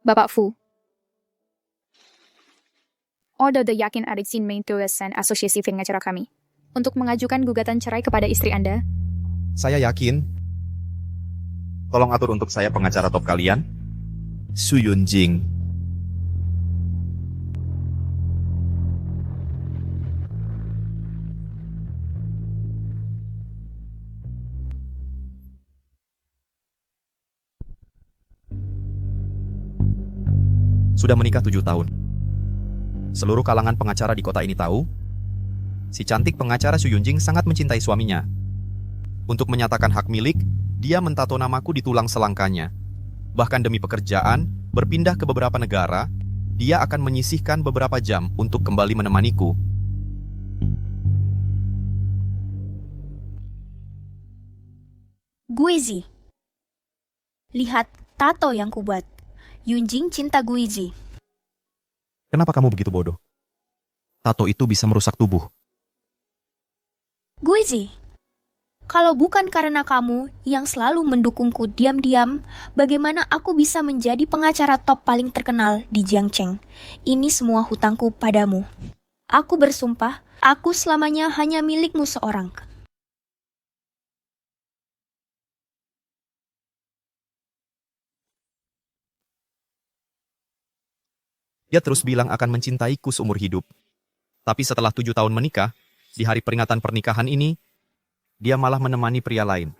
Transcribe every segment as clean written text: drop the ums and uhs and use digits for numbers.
Bapak Fu, Order the Yakin Arifin Main Tulisan Asosiasi Pengacara kami untuk mengajukan gugatan cerai kepada istri Anda. Saya yakin. Tolong atur untuk saya pengacara top kalian, Su Yunjing. Sudah menikah 7 tahun. Seluruh kalangan pengacara di kota ini tahu, si cantik pengacara Su Yunjing sangat mencintai suaminya. Untuk menyatakan hak milik, dia mentato namaku di tulang selangkanya. Bahkan demi pekerjaan, berpindah ke beberapa negara, dia akan menyisihkan beberapa jam untuk kembali menemaniku. Guizi. Lihat tato yang kubuat. Yunjing cinta Guizi. Kenapa kamu begitu bodoh? Tato itu bisa merusak tubuh. Guizi, kalau bukan karena kamu yang selalu mendukungku diam-diam, bagaimana aku bisa menjadi pengacara top paling terkenal di Jiangcheng? Ini semua hutangku padamu. Aku bersumpah, aku selamanya hanya milikmu seorang. Dia terus bilang akan mencintaiku seumur hidup. Tapi setelah 7 tahun menikah, di hari peringatan pernikahan ini, dia malah menemani pria lain.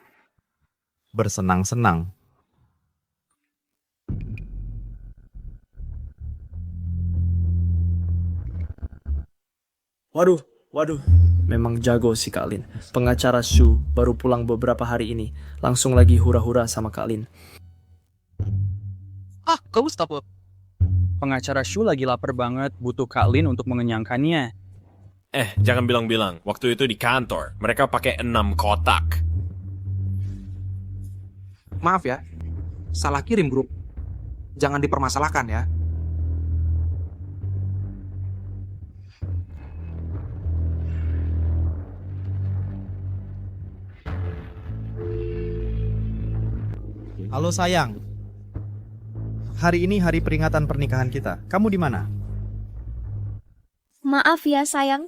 Bersenang-senang. Waduh, memang jago si Kak Lin. Pengacara Shu baru pulang beberapa hari ini, langsung lagi hura-hura sama Kak Lin. Gustavo. Pengacara Shu lagi lapar banget, butuh Kak Lin untuk mengenyangkannya. Jangan bilang-bilang. Waktu itu di kantor, mereka pakai 6 kotak. Maaf ya, salah kirim grup. Jangan dipermasalahkan ya. Halo sayang. Hari ini hari peringatan pernikahan kita. Kamu di mana? Maaf ya sayang.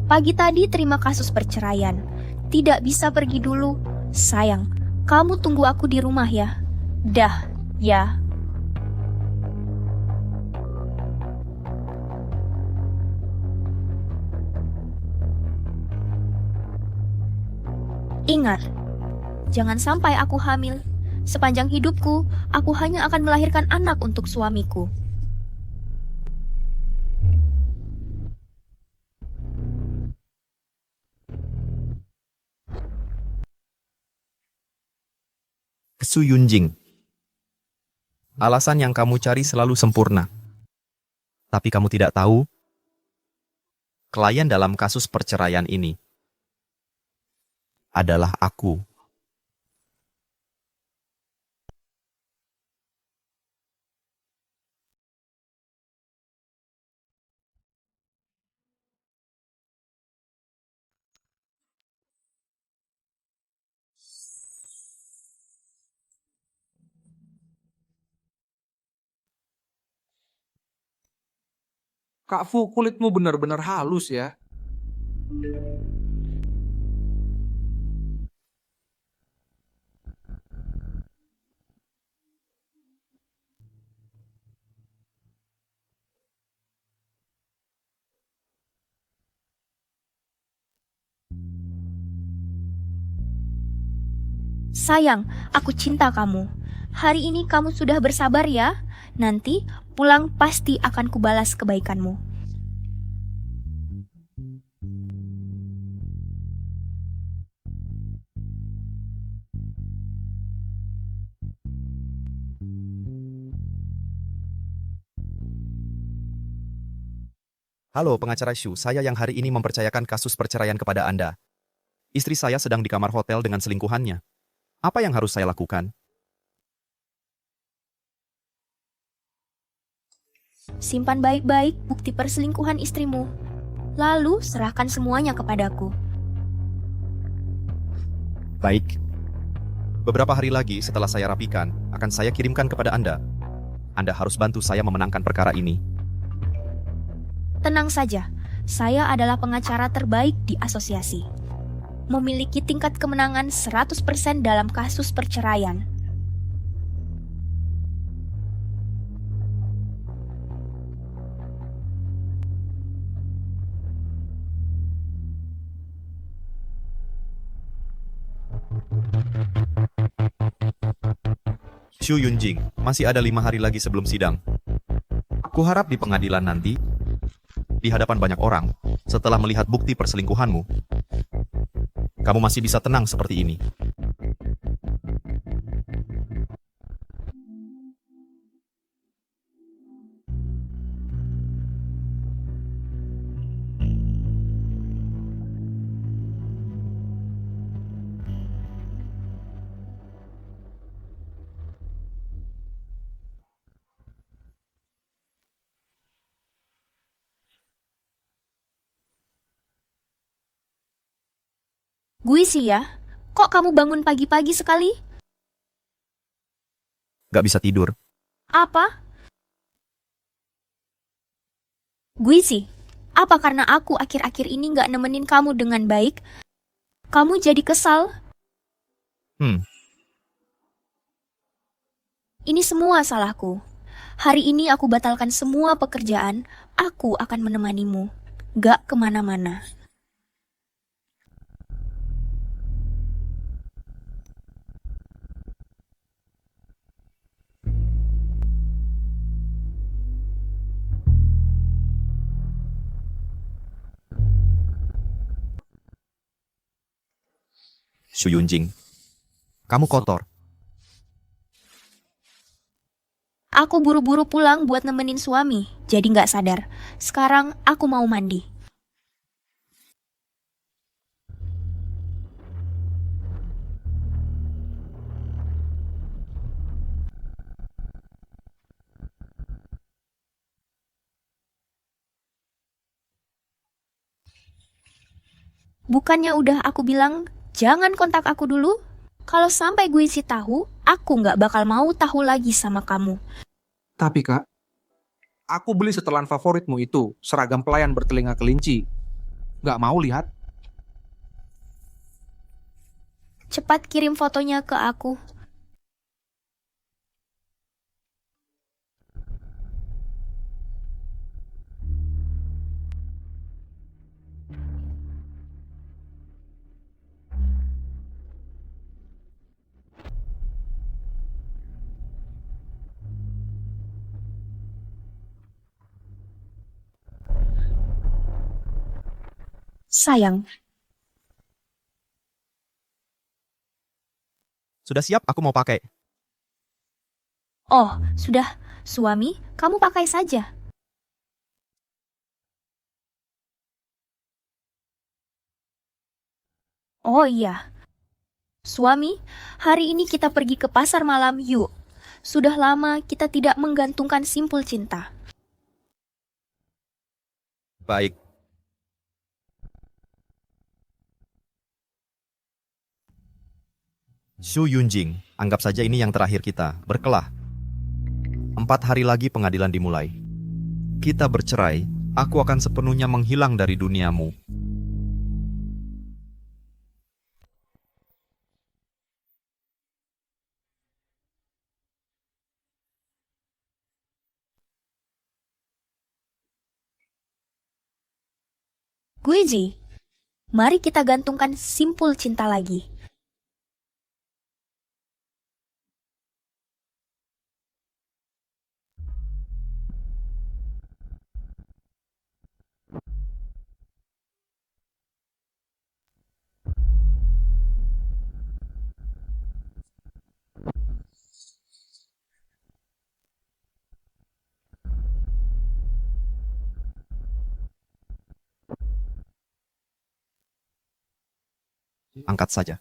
Pagi tadi terima kasus perceraian. Tidak bisa pergi dulu. Sayang, kamu tunggu aku di rumah ya. Dah, ya. Ingat, jangan sampai aku hamil. Sepanjang hidupku, aku hanya akan melahirkan anak untuk suamiku. Su Yunjing. Alasan yang kamu cari selalu sempurna. Tapi kamu tidak tahu, klien dalam kasus perceraian ini adalah aku. Kak Fu, kulitmu benar-benar halus ya. Sayang, aku cinta kamu. Hari ini kamu sudah bersabar ya. Nanti pulang pasti akan kubalas kebaikanmu. Halo pengacara Shu, saya yang hari ini mempercayakan kasus perceraian kepada Anda. Istri saya sedang di kamar hotel dengan selingkuhannya. Apa yang harus saya lakukan? Simpan baik-baik bukti perselingkuhan istrimu. Lalu serahkan semuanya kepadaku. Baik. Beberapa hari lagi setelah saya rapikan, akan saya kirimkan kepada Anda. Anda harus bantu saya memenangkan perkara ini. Tenang saja, saya adalah pengacara terbaik di asosiasi. Memiliki tingkat kemenangan 100% dalam kasus perceraian. Xu Yunjing, masih ada 5 hari lagi sebelum sidang. Kuharap di pengadilan nanti, di hadapan banyak orang, setelah melihat bukti perselingkuhanmu, kamu masih bisa tenang seperti ini. Guisi ya, kok kamu bangun pagi-pagi sekali? Gak bisa tidur. Apa? Guisi, apa karena aku akhir-akhir ini gak nemenin kamu dengan baik? Kamu jadi kesal? Ini semua salahku. Hari ini aku batalkan semua pekerjaan, aku akan menemanimu. Gak kemana-mana. Xu Yunjing, kamu kotor. Aku buru-buru pulang buat nemenin suami, jadi gak sadar. Sekarang aku mau mandi. Bukannya udah aku bilang, jangan kontak aku dulu? Kalau sampai Guisi tahu, aku gak bakal mau tahu lagi sama kamu. Tapi kak, aku beli setelan favoritmu itu, seragam pelayan bertelinga kelinci. Gak mau lihat? Cepat kirim fotonya ke aku. Sayang, Sudah siap, aku mau pakai. oh, sudah. Suami, kamu pakai saja. Oh iya. Suami, hari ini kita pergi ke pasar malam yuk. Sudah lama kita tidak menggantungkan simpul cinta. Baik. Xu Yunjing, anggap saja ini yang terakhir kita, berkelah. 4 hari lagi pengadilan dimulai. Kita bercerai, aku akan sepenuhnya menghilang dari duniamu. Guiji, mari kita gantungkan simpul cinta lagi. Angkat saja.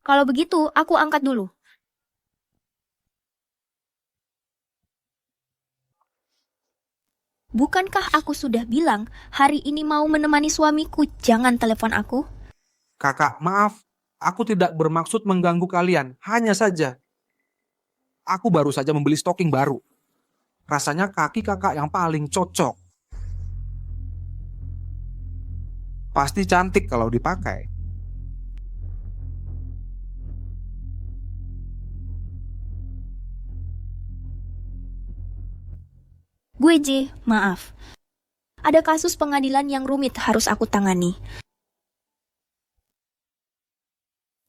Kalau begitu, aku angkat dulu. Bukankah aku sudah bilang hari ini mau menemani suamiku, jangan telepon aku? Kakak, maaf. Aku tidak bermaksud mengganggu kalian, hanya saja aku baru saja membeli stocking baru. Rasanya kaki kakak yang paling cocok. Pasti cantik kalau dipakai. Gue J, maaf. Ada kasus pengadilan yang rumit harus aku tangani.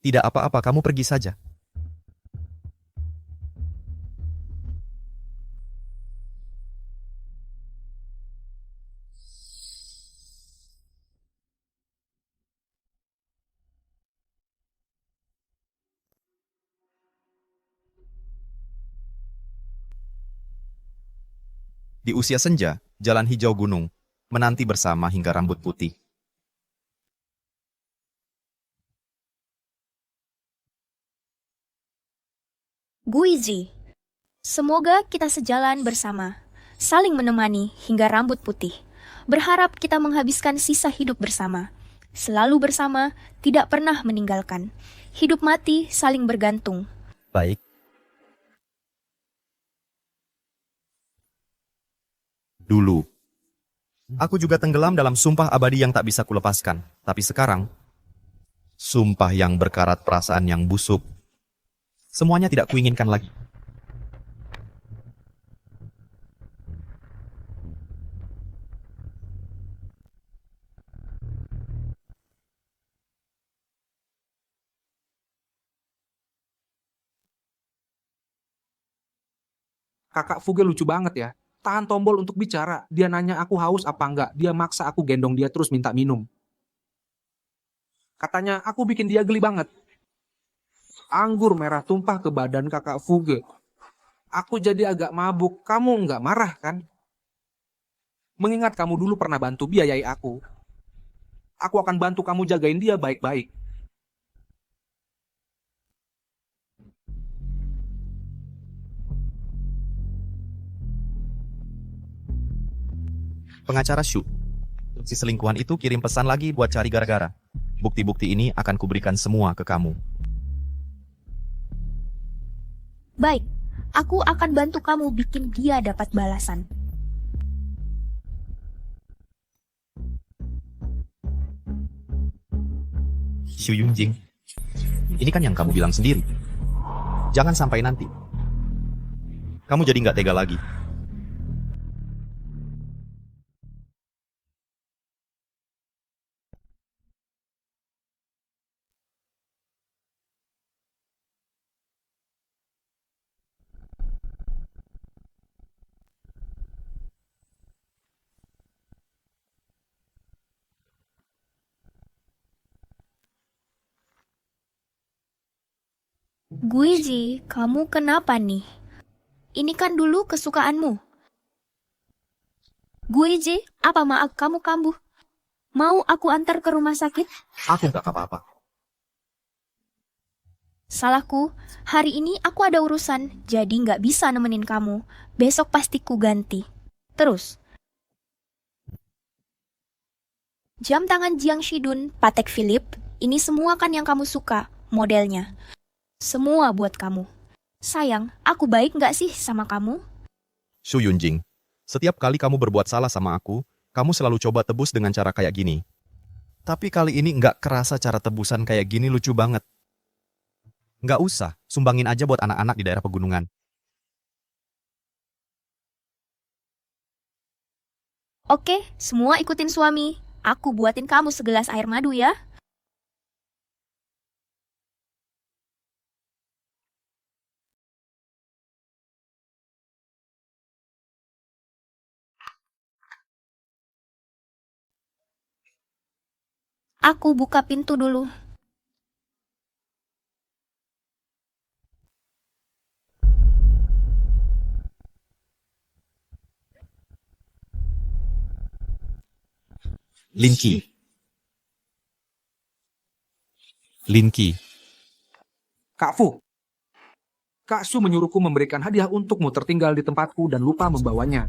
Tidak apa-apa, kamu pergi saja. Di usia senja, jalan hijau gunung, menanti bersama hingga rambut putih. Gue J. Semoga kita sejalan bersama, saling menemani hingga rambut putih. Berharap kita menghabiskan sisa hidup bersama. Selalu bersama, tidak pernah meninggalkan. Hidup mati saling bergantung. Baik. Dulu, aku juga tenggelam dalam sumpah abadi yang tak bisa kulepaskan. Tapi sekarang, sumpah yang berkarat perasaan yang busuk, semuanya tidak kuinginkan lagi. Kakak Fuge lucu banget ya. Tahan tombol untuk bicara. Dia nanya aku haus apa enggak. Dia maksa aku gendong dia terus minta minum. Katanya aku bikin dia geli banget. Anggur merah tumpah ke badan kakak Fuge. Aku jadi agak mabuk. Kamu enggak marah kan? Mengingat kamu dulu pernah bantu biayai aku. Aku akan bantu kamu jagain dia baik-baik. Pengacara Shu, si selingkuhan itu kirim pesan lagi buat cari gara-gara. Bukti-bukti ini akan kuberikan semua ke kamu. Baik, aku akan bantu kamu bikin dia dapat balasan. Xu Yunjing, ini kan yang kamu bilang sendiri. Jangan sampai nanti kamu jadi nggak tega lagi. Gue J, kamu kenapa nih? Ini kan dulu kesukaanmu. Gue J, apa maaf kamu kambuh? Mau aku antar ke rumah sakit? Aku nggak apa-apa. Salahku, hari ini aku ada urusan, jadi nggak bisa nemenin kamu. Besok pasti ku ganti. Terus, jam tangan Jiang Shidun, Patek Philippe, ini semua kan yang kamu suka, modelnya. Semua buat kamu. Sayang, aku baik nggak sih sama kamu? Xu Yunjing, setiap kali kamu berbuat salah sama aku, kamu selalu coba tebus dengan cara kayak gini. Tapi kali ini nggak kerasa cara tebusan kayak gini lucu banget. Nggak usah, sumbangin aja buat anak-anak di daerah pegunungan. Oke, semua ikutin suami. Aku buatin kamu segelas air madu ya. Aku buka pintu dulu. Linki. Linki. Kak Fu. Kak Su menyuruhku memberikan hadiah untukmu tertinggal di tempatku dan lupa membawanya.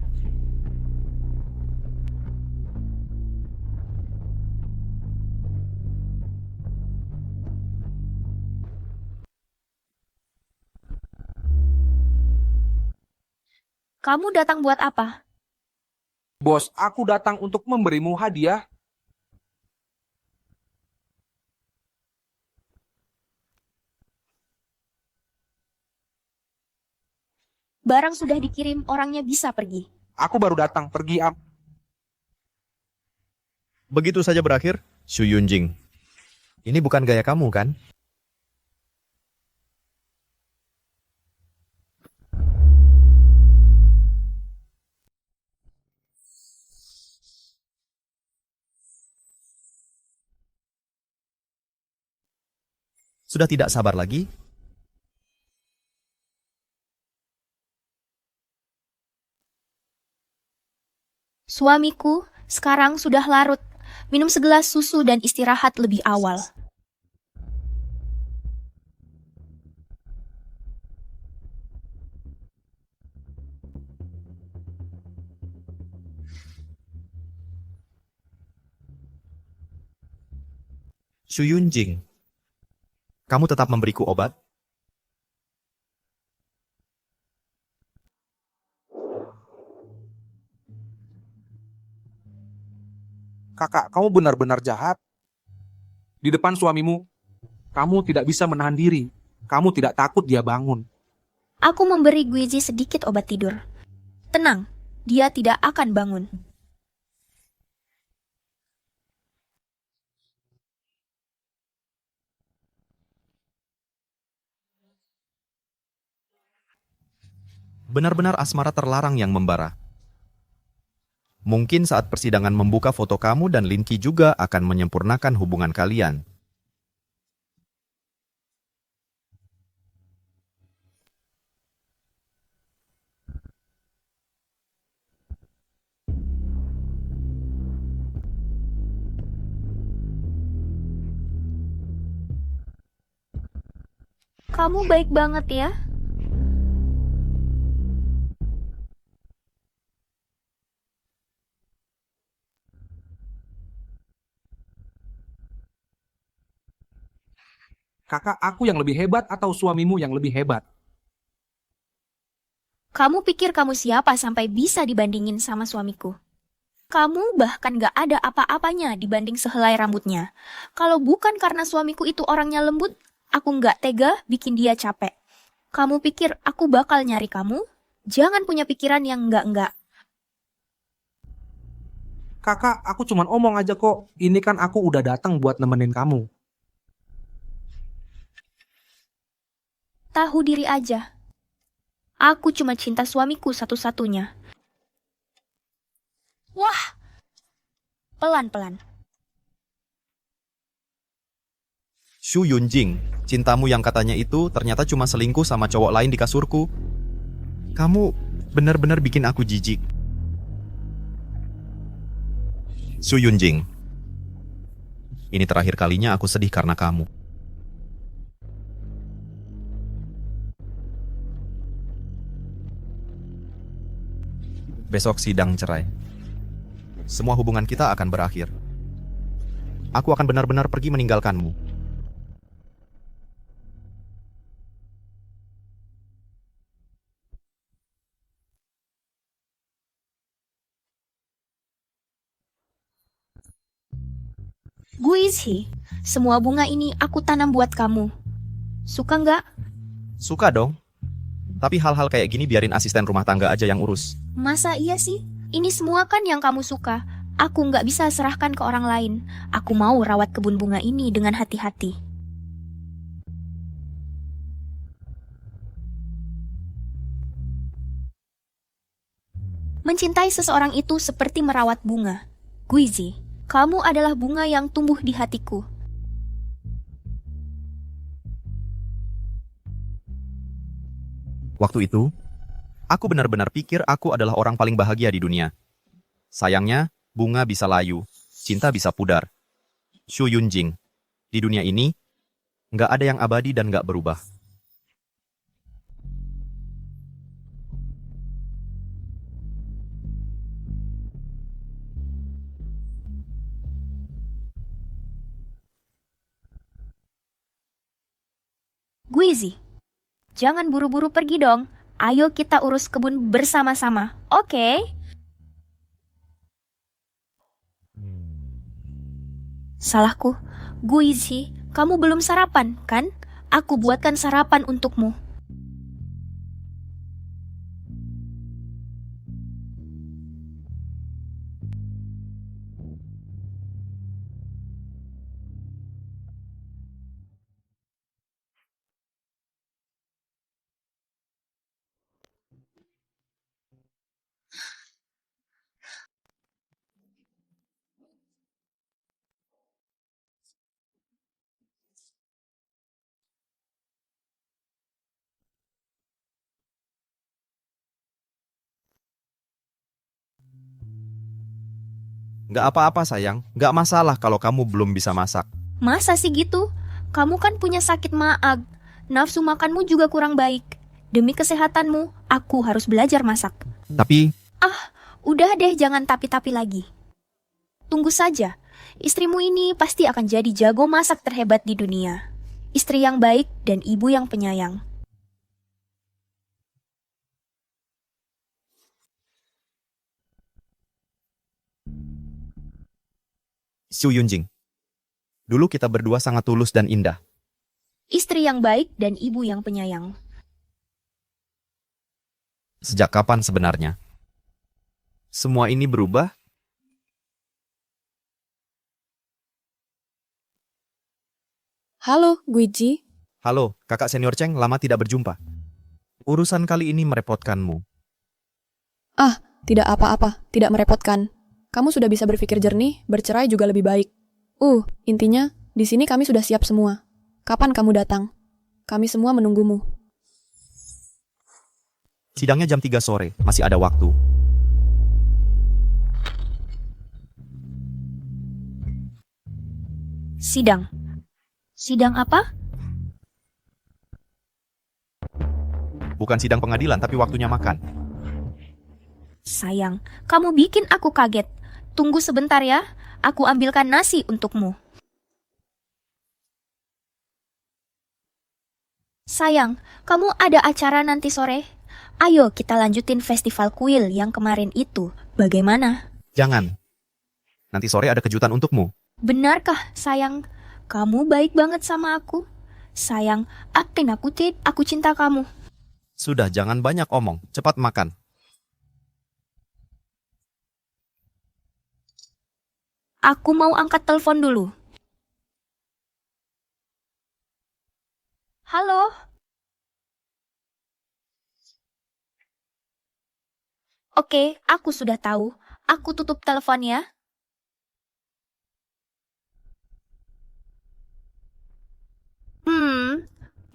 Kamu datang buat apa? Bos, aku datang untuk memberimu hadiah. Barang sudah dikirim, orangnya bisa pergi. Aku baru datang, pergi am. Begitu saja berakhir, Xu Yunjing. Ini bukan gaya kamu, kan? Sudah tidak sabar lagi? Suamiku sekarang sudah larut. Minum segelas susu dan istirahat lebih awal. Xu Yunjing, kamu tetap memberiku obat? Kakak, kamu benar-benar jahat. Di depan suamimu, kamu tidak bisa menahan diri. Kamu tidak takut dia bangun. Aku memberi Guizi sedikit obat tidur. Tenang, dia tidak akan bangun. Benar-benar asmara terlarang yang membara. Mungkin saat persidangan membuka foto kamu dan Linky juga akan menyempurnakan hubungan kalian. Kamu baik banget ya. Kakak, aku yang lebih hebat atau suamimu yang lebih hebat? Kamu pikir kamu siapa sampai bisa dibandingin sama suamiku? Kamu bahkan gak ada apa-apanya dibanding sehelai rambutnya. Kalau bukan karena suamiku itu orangnya lembut, aku gak tega bikin dia capek. Kamu pikir aku bakal nyari kamu? Jangan punya pikiran yang enggak-enggak. Kakak, aku cuman omong aja kok. Ini kan aku udah datang buat nemenin kamu. Tahu diri aja. Aku cuma cinta suamiku satu-satunya. Wah, pelan-pelan. Xu Yunjing, cintamu yang katanya itu ternyata cuma selingkuh sama cowok lain di kasurku. Kamu benar-benar bikin aku jijik. Xu Yunjing, ini terakhir kalinya aku sedih karena kamu. Besok sidang cerai. Semua hubungan kita akan berakhir. Aku akan benar-benar pergi meninggalkanmu. Guizhi, semua bunga ini aku tanam buat kamu. Suka nggak? Suka dong. Tapi hal-hal kayak gini biarin asisten rumah tangga aja yang urus. Masa iya sih? Ini semua kan yang kamu suka. Aku nggak bisa serahkan ke orang lain. Aku mau rawat kebun bunga ini dengan hati-hati. Mencintai seseorang itu seperti merawat bunga. Guizi, kamu adalah bunga yang tumbuh di hatiku. Waktu itu, aku benar-benar pikir aku adalah orang paling bahagia di dunia. Sayangnya, bunga bisa layu, cinta bisa pudar. Xu Yunjing, di dunia ini, nggak ada yang abadi dan nggak berubah. Guizi, jangan buru-buru pergi dong. Ayo kita urus kebun bersama-sama, oke? Salahku, Guizi, kamu belum sarapan, kan? Aku buatkan sarapan untukmu. Nggak apa-apa sayang, nggak masalah kalau kamu belum bisa masak. Masa sih gitu? Kamu kan punya sakit maag. Nafsu makanmu juga kurang baik. Demi kesehatanmu, aku harus belajar masak. Tapi, Udah deh, jangan tapi-tapi lagi. Tunggu saja. Istrimu ini pasti akan jadi jago masak terhebat di dunia. Istri yang baik dan ibu yang penyayang. Xu Yunjing, dulu kita berdua sangat tulus dan indah. Istri yang baik dan ibu yang penyayang. Sejak kapan sebenarnya? Semua ini berubah? Halo, Guiji. Halo, kakak senior Cheng, lama tidak berjumpa. Urusan kali ini merepotkanmu. Tidak apa-apa, tidak merepotkan. Kamu sudah bisa berpikir jernih, bercerai juga lebih baik. Intinya, di sini kami sudah siap semua. Kapan kamu datang? Kami semua menunggumu. Sidangnya jam 3 sore, masih ada waktu. Sidang. Sidang apa? Bukan sidang pengadilan, tapi waktunya makan. Sayang, kamu bikin aku kaget. Tunggu sebentar ya, aku ambilkan nasi untukmu. Sayang, kamu ada acara nanti sore? Ayo kita lanjutin festival kuil yang kemarin itu. Bagaimana? Jangan. Nanti sore ada kejutan untukmu. Benarkah, sayang? Kamu baik banget sama aku. Sayang, aku cinta kamu. Sudah, jangan banyak omong. Cepat makan. Aku mau angkat telepon dulu. Halo? Oke, aku sudah tahu. Aku tutup telepon ya.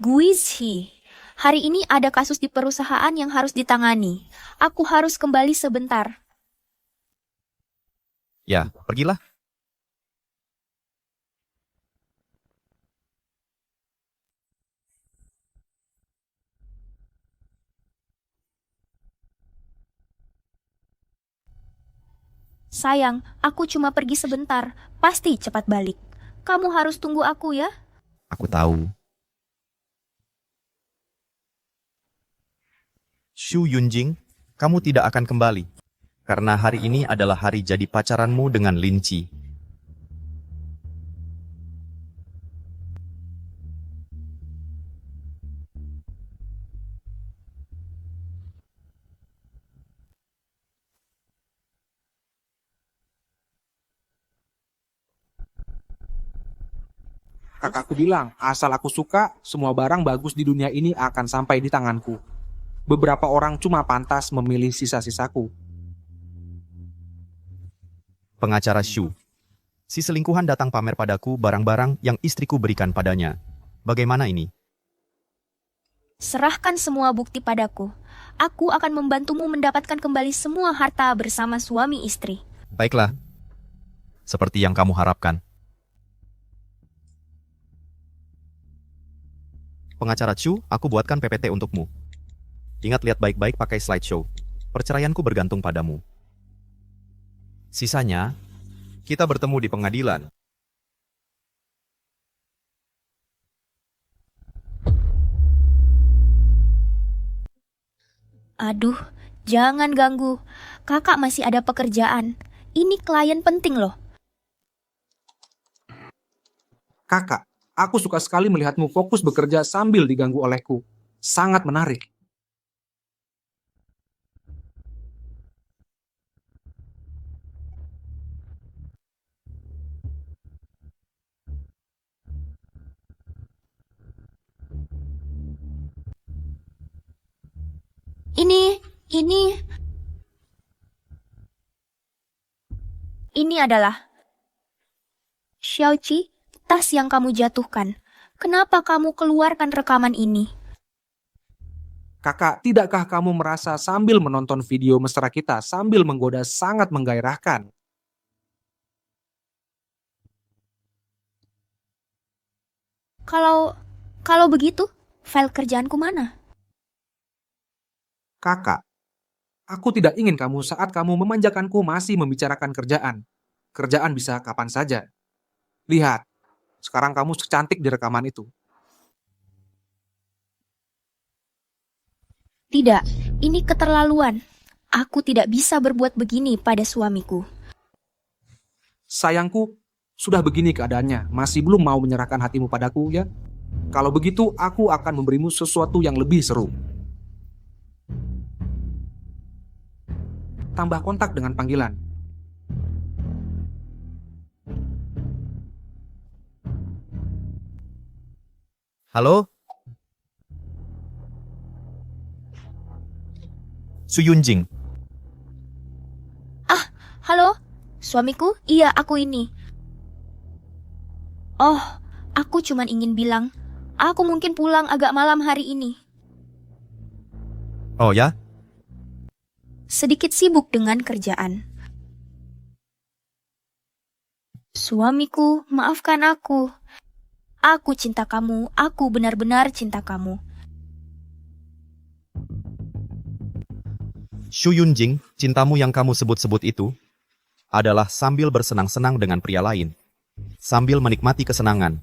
Guizhi. Hari ini ada kasus di perusahaan yang harus ditangani. Aku harus kembali sebentar. Ya, pergilah. Sayang, aku cuma pergi sebentar. Pasti cepat balik. Kamu harus tunggu aku ya. Aku tahu. Xu Yunjing, kamu tidak akan kembali. Karena hari ini adalah hari jadi pacaranmu dengan Lin Qi. Kakakku bilang, asal aku suka, semua barang bagus di dunia ini akan sampai di tanganku. Beberapa orang cuma pantas memilih sisa-sisaku. Pengacara Xu. Si selingkuhan datang pamer padaku barang-barang yang istriku berikan padanya. Bagaimana ini? Serahkan semua bukti padaku. Aku akan membantumu mendapatkan kembali semua harta bersama suami istri. Baiklah. Seperti yang kamu harapkan. Pengacara Xu, aku buatkan PPT untukmu. Ingat lihat baik-baik pakai slideshow. Perceraianku bergantung padamu. Sisanya, kita bertemu di pengadilan. Aduh, jangan ganggu. Kakak masih ada pekerjaan. Ini klien penting loh. Kakak, aku suka sekali melihatmu fokus bekerja sambil diganggu olehku. Sangat menarik. Ini, ini adalah Xiaoqi, tas yang kamu jatuhkan. Kenapa kamu keluarkan rekaman ini? Kakak, tidakkah kamu merasa sambil menonton video mesra kita sambil menggoda sangat menggairahkan? Kalau begitu, file kerjaanku mana? Kakak, aku tidak ingin kamu saat kamu memanjakanku masih membicarakan kerjaan. Kerjaan bisa kapan saja. Lihat, sekarang kamu secantik di rekaman itu. Tidak, ini keterlaluan. Aku tidak bisa berbuat begini pada suamiku. Sayangku, sudah begini keadaannya, masih belum mau menyerahkan hatimu padaku ya? Kalau begitu, aku akan memberimu sesuatu yang lebih seru. Tambah kontak dengan panggilan. Halo? Su Yunjing, Halo, suamiku? Iya, aku ini. Oh, aku cuman ingin bilang, aku mungkin pulang agak malam hari ini. oh ya? Sedikit sibuk dengan kerjaan. Suamiku, maafkan aku. Aku cinta kamu, aku benar-benar cinta kamu. Su Yunjing, cintamu yang kamu sebut-sebut itu adalah sambil bersenang-senang dengan pria lain, sambil menikmati kesenangan,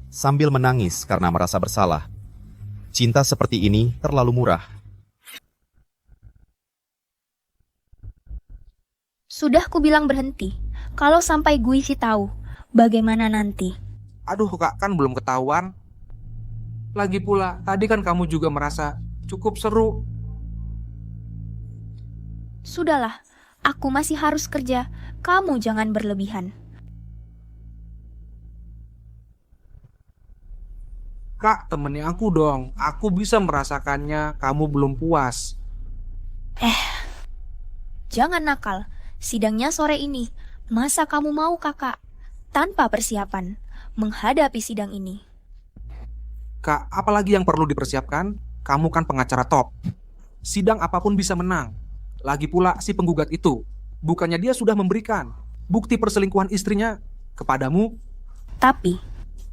sambil menangis karena merasa bersalah. Cinta seperti ini terlalu murah. Sudah ku bilang berhenti. Kalau sampai Guisi tahu, bagaimana nanti? Aduh kak, kan belum ketahuan. Lagi pula, tadi kan kamu juga merasa cukup seru. Sudahlah, aku masih harus kerja. Kamu jangan berlebihan. Kak, temani aku dong. Aku bisa merasakannya, kamu belum puas. Jangan nakal. Sidangnya sore ini. Masa kamu mau kakak? Tanpa persiapan. Menghadapi sidang ini. Kak, apalagi yang perlu dipersiapkan? Kamu kan pengacara top. Sidang apapun bisa menang. Lagi pula si penggugat itu, bukannya dia sudah memberikan bukti perselingkuhan istrinya kepadamu? Tapi,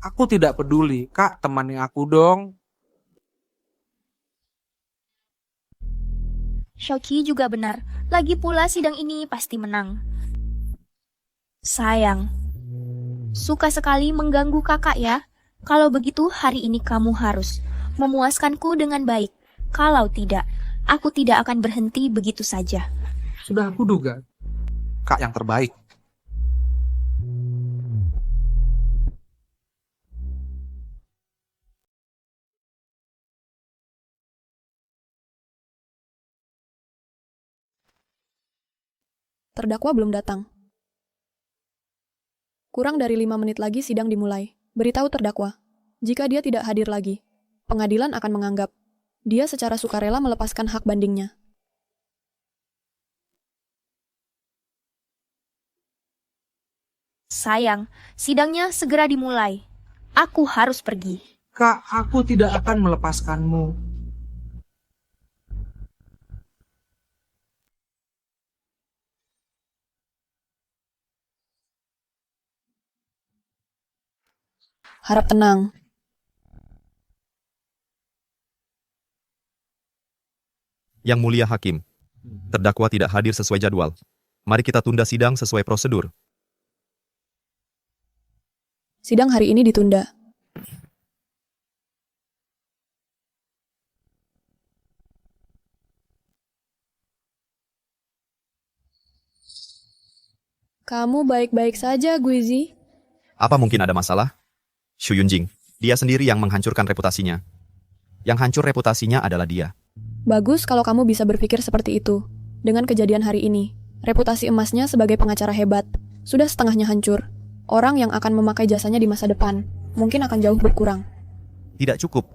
Aku tidak peduli. Kak, temani aku dong. Xiaoqi juga benar. Lagi pula sidang ini pasti menang. Sayang, suka sekali mengganggu kakak ya. Kalau begitu hari ini kamu harus memuaskanku dengan baik. Kalau tidak, aku tidak akan berhenti begitu saja. Sudah aku duga. Kak yang terbaik. Terdakwa belum datang. Kurang dari 5 menit lagi sidang dimulai. Beritahu terdakwa, jika dia tidak hadir lagi, pengadilan akan menganggap dia secara sukarela melepaskan hak bandingnya. Sayang, sidangnya segera dimulai. Aku harus pergi. Kak, aku tidak akan melepaskanmu. Harap tenang. Yang mulia hakim, terdakwa tidak hadir sesuai jadwal. Mari kita tunda sidang sesuai prosedur. Sidang hari ini ditunda. Kamu baik-baik saja, Guizi. Apa mungkin ada masalah? Xu Yunjing, dia sendiri yang menghancurkan reputasinya. Yang hancur reputasinya adalah dia. Bagus kalau kamu bisa berpikir seperti itu. Dengan kejadian hari ini, reputasi emasnya sebagai pengacara hebat sudah setengahnya hancur. Orang yang akan memakai jasanya di masa depan mungkin akan jauh berkurang. Tidak cukup.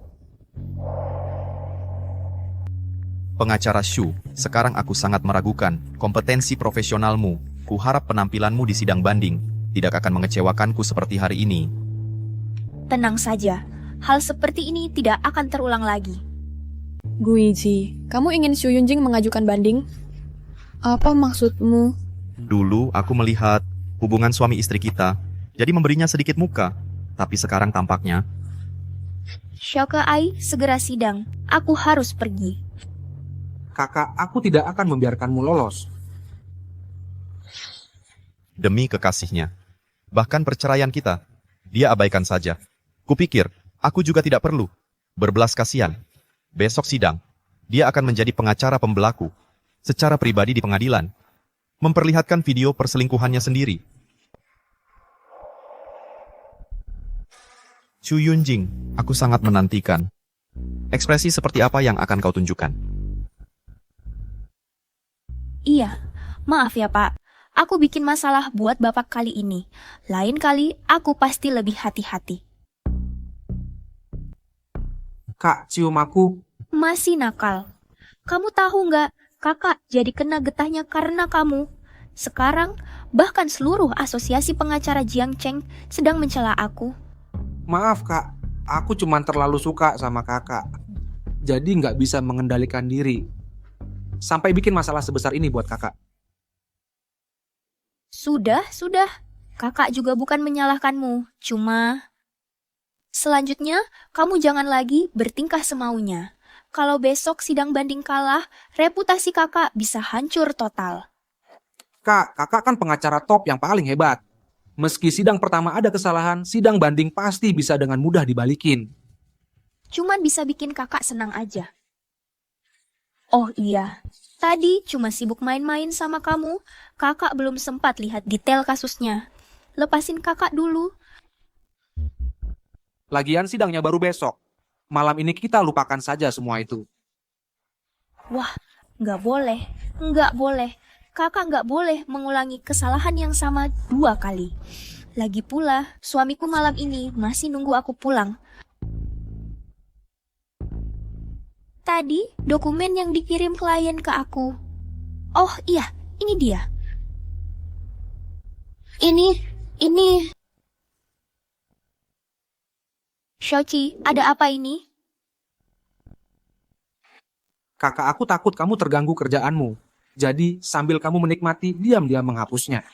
Pengacara Xu, sekarang aku sangat meragukan kompetensi profesionalmu. Kuharap penampilanmu di sidang banding tidak akan mengecewakanku seperti hari ini. Tenang saja, hal seperti ini tidak akan terulang lagi. Guizi, kamu ingin Xu Yunjing mengajukan banding? Apa maksudmu? Dulu aku melihat hubungan suami istri kita, jadi memberinya sedikit muka. Tapi sekarang tampaknya Xiaoke Ai, segera sidang. Aku harus pergi. Kakak, aku tidak akan membiarkanmu lolos. demi kekasihnya. Bahkan perceraian kita, dia abaikan saja. Kupikir, aku juga tidak perlu berbelas kasihan. Besok sidang, dia akan menjadi pengacara pembelaku secara pribadi di pengadilan, memperlihatkan video perselingkuhannya sendiri. Xu Yunjing, aku sangat menantikan. Ekspresi seperti apa yang akan kau tunjukkan? Iya, maaf ya Pak. Aku bikin masalah buat Bapak kali ini. Lain kali, aku pasti lebih hati-hati. Kak, cium aku. Masih nakal. Kamu tahu nggak, Kakak jadi kena getahnya karena kamu. Sekarang, bahkan seluruh asosiasi pengacara Jiangcheng sedang mencela aku. Maaf kak, aku cuma terlalu suka sama kakak. Jadi nggak bisa mengendalikan diri. Sampai bikin masalah sebesar ini buat kakak. Sudah. Kakak juga bukan menyalahkanmu. Cuma, selanjutnya, kamu jangan lagi bertingkah semaunya. Kalau besok sidang banding kalah, reputasi kakak bisa hancur total. Kak, kakak kan pengacara top yang paling hebat. Meski sidang pertama ada kesalahan, sidang banding pasti bisa dengan mudah dibalikin. Cuman bisa bikin kakak senang aja. Oh iya, tadi cuma sibuk main-main sama kamu. Kakak belum sempat lihat detail kasusnya. Lepasin kakak dulu. Lagian sidangnya baru besok. Malam ini kita lupakan saja semua itu. Wah, nggak boleh. Kakak nggak boleh mengulangi kesalahan yang sama 2 kali. Lagi pula, suamiku malam ini masih nunggu aku pulang. Tadi, dokumen yang dikirim klien ke aku. Oh iya, ini dia. Ini... Shochi, ada apa ini? Kakak aku takut kamu terganggu kerjaanmu. Jadi sambil kamu menikmati, diam-diam menghapusnya.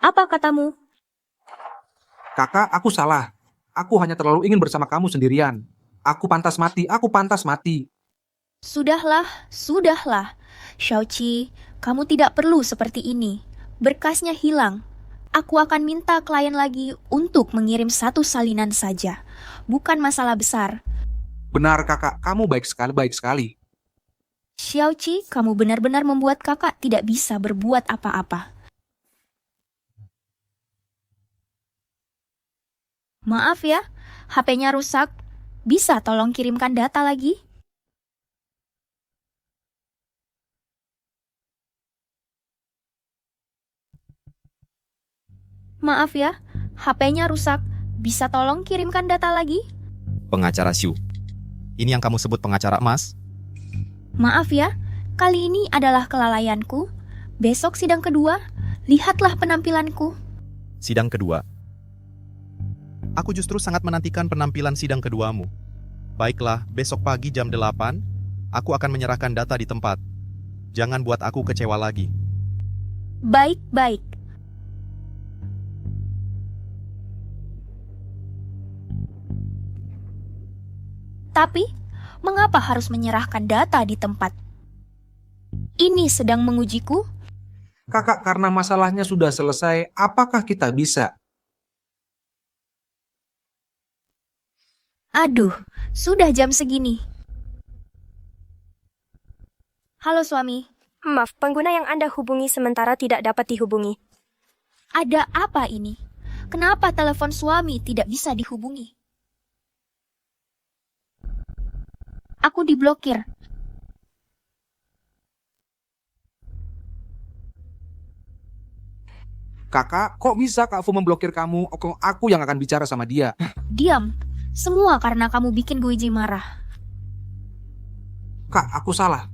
Apa katamu? Kakak, aku salah. Aku hanya terlalu ingin bersama kamu sendirian. Aku pantas mati. Sudahlah. Shochi, kamu tidak perlu seperti ini. Berkasnya hilang. Aku akan minta klien lagi untuk mengirim 1 salinan saja. Bukan masalah besar. Benar kakak, kamu baik sekali. Xiaoqi, kamu benar-benar membuat kakak tidak bisa berbuat apa-apa. Maaf ya, HP-nya rusak. Bisa tolong kirimkan data lagi? Maaf ya, HP-nya rusak. Bisa tolong kirimkan data lagi? Pengacara Xu, ini yang kamu sebut pengacara emas? Maaf ya, kali ini adalah kelalaianku. Besok sidang kedua, lihatlah penampilanku. Sidang kedua. Aku justru sangat menantikan penampilan sidang keduamu. Baiklah, besok pagi jam 8, aku akan menyerahkan data di tempat. Jangan buat aku kecewa lagi. Baik. Tapi, mengapa harus menyerahkan data di tempat? Ini sedang mengujiku? Kakak, karena masalahnya sudah selesai, apakah kita bisa? Aduh, sudah jam segini. Halo suami. Maaf, pengguna yang Anda hubungi sementara tidak dapat dihubungi. Ada apa ini? Kenapa telepon suami tidak bisa dihubungi? Aku diblokir. Kakak, kok bisa Kak Fu memblokir kamu? Kok aku yang akan bicara sama dia? Diam. Semua karena kamu bikin Guiji marah. Kak, aku salah.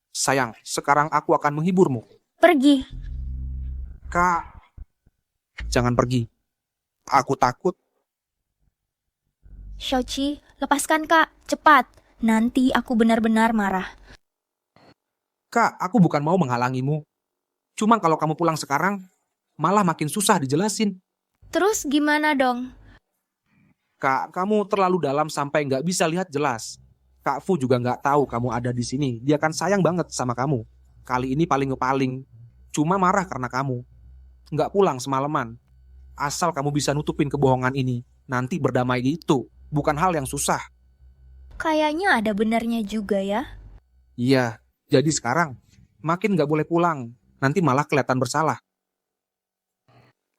Sayang, sekarang aku akan menghiburmu. Pergi. Kak, jangan pergi. Aku takut. Xiaoqi, lepaskan kak. Cepat. Nanti aku benar-benar marah. Kak, aku bukan mau menghalangimu. Cuma kalau kamu pulang sekarang, malah makin susah dijelasin. Terus gimana dong? Kak, kamu terlalu dalam sampai nggak bisa lihat jelas. Kak Fu juga nggak tahu kamu ada di sini. Dia kan sayang banget sama kamu. Kali ini paling-ngepaling. Cuma marah karena kamu. Nggak pulang semalaman. Asal kamu bisa nutupin kebohongan ini. Nanti berdamai itu. Bukan hal yang susah. Kayaknya ada benarnya juga ya. Iya, jadi sekarang makin nggak boleh pulang. Nanti malah kelihatan bersalah.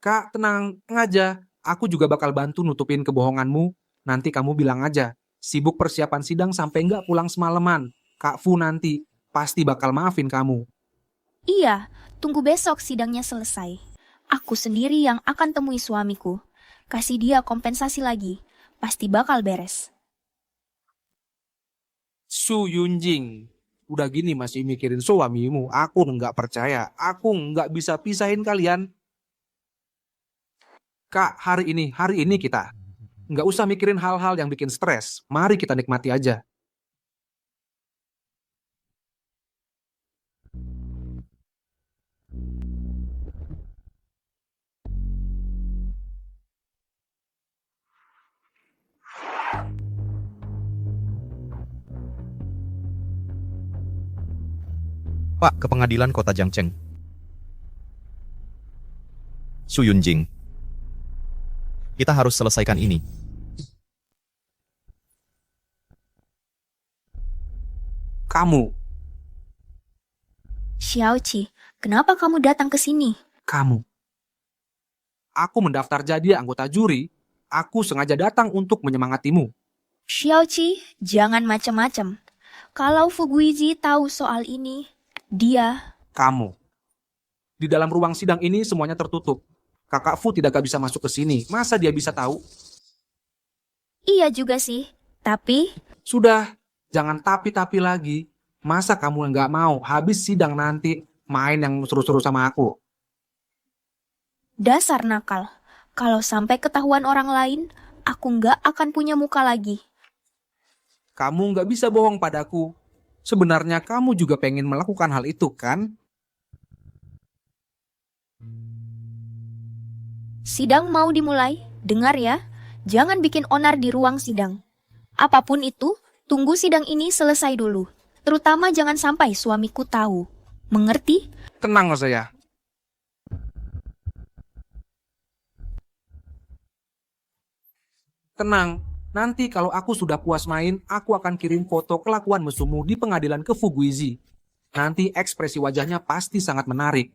Kak, tenang aja. Aku juga bakal bantu nutupin kebohonganmu. Nanti kamu bilang aja. Sibuk persiapan sidang sampai nggak pulang semalaman. Kak Fu nanti pasti bakal maafin kamu. Iya, tunggu besok sidangnya selesai. Aku sendiri yang akan temui suamiku. Kasih dia kompensasi lagi. Pasti bakal beres. Su Yunjing. Udah gini masih mikirin suamimu. Aku nggak percaya. Aku nggak bisa pisahin kalian. Kak, hari ini kita. Nggak usah mikirin hal-hal yang bikin stres. Mari kita nikmati aja. Pak, ke pengadilan kota Jiangcheng. Su Yunjing. Kita harus selesaikan ini. Kamu, Xiaoqi, kenapa kamu datang ke sini? kamu. Aku mendaftar jadi anggota juri. Aku sengaja datang untuk menyemangatimu. Xiaoqi, jangan macam-macam. Kalau Fuguizi tahu soal ini, dia... Kamu. Di dalam ruang sidang ini semuanya tertutup. Kakak Fu tidak bisa masuk ke sini. Masa dia bisa tahu? Iya juga sih, tapi... Sudah, jangan tapi-tapi lagi. Masa kamu nggak mau habis sidang nanti main yang seru-seru sama aku? Dasar nakal. Kalau sampai ketahuan orang lain, aku nggak akan punya muka lagi. Kamu nggak bisa bohong padaku. Sebenarnya kamu juga pengen melakukan hal itu, kan? Sidang mau dimulai, dengar ya. Jangan bikin onar di ruang sidang. Apapun itu, tunggu sidang ini selesai dulu. Terutama jangan sampai suamiku tahu. Mengerti? Tenang saya. Tenang, nanti kalau aku sudah puas main, aku akan kirim foto kelakuan mesummu di pengadilan ke Fuguizi. Nanti ekspresi wajahnya pasti sangat menarik.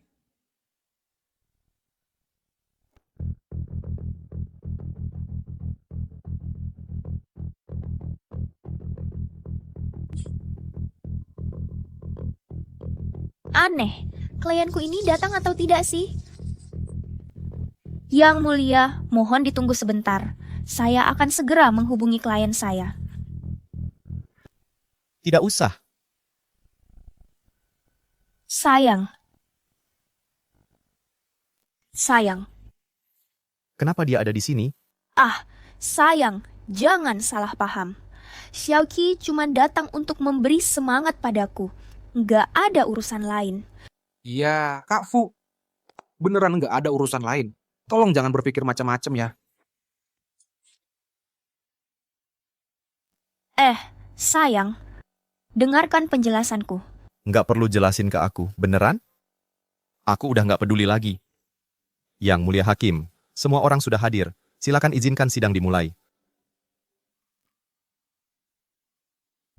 Aneh, klienku ini datang atau tidak sih? Yang mulia, mohon ditunggu sebentar. Saya akan segera menghubungi klien saya. Tidak usah. Sayang. Kenapa dia ada di sini? Sayang, jangan salah paham. Xiaoqi cuma datang untuk memberi semangat padaku. Nggak ada urusan lain. Iya, Kak Fu. Beneran nggak ada urusan lain. Tolong jangan berpikir macam-macam ya. Sayang, dengarkan penjelasanku. Nggak perlu jelasin ke aku, beneran? Aku udah nggak peduli lagi. Yang mulia hakim, semua orang sudah hadir. Silakan izinkan sidang dimulai.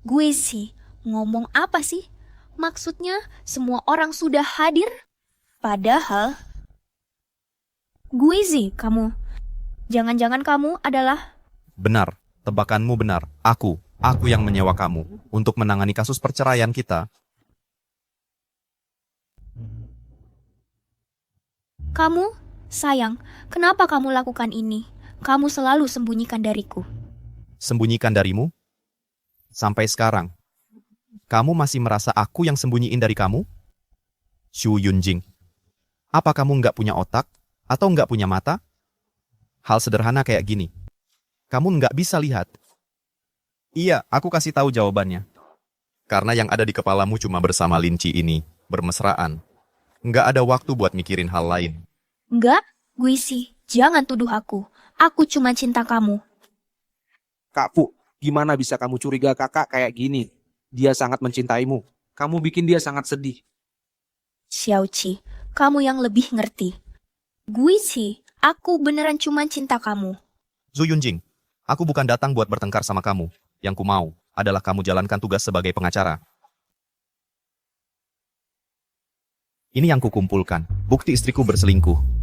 Gue sih, ngomong apa sih? Maksudnya semua orang sudah hadir? Padahal Guizi, kamu. Jangan-jangan kamu adalah... Benar, tebakanmu benar. Aku yang menyewa kamu untuk menangani kasus perceraian kita. Kamu? Sayang, kenapa kamu lakukan ini? Kamu selalu sembunyikan dariku. Sembunyikan darimu? Sampai sekarang, kamu masih merasa aku yang sembunyiin dari kamu? Shu Yunjing, apa kamu nggak punya otak atau nggak punya mata? Hal sederhana kayak gini, kamu nggak bisa lihat. Iya, aku kasih tahu jawabannya. Karena yang ada di kepalamu cuma bersama Linci ini, bermesraan. Nggak ada waktu buat mikirin hal lain. Enggak, Guisi, jangan tuduh aku. Aku cuma cinta kamu. Kak Fu, gimana bisa kamu curiga kakak kayak gini? Dia sangat mencintaimu. Kamu bikin dia sangat sedih. Xiaoqi, kamu yang lebih ngerti. Guisi, aku beneran cuma cinta kamu. Zhu Yunjing, aku bukan datang buat bertengkar sama kamu. Yang ku mau adalah kamu jalankan tugas sebagai pengacara. Ini yang kukumpulkan, bukti istriku berselingkuh.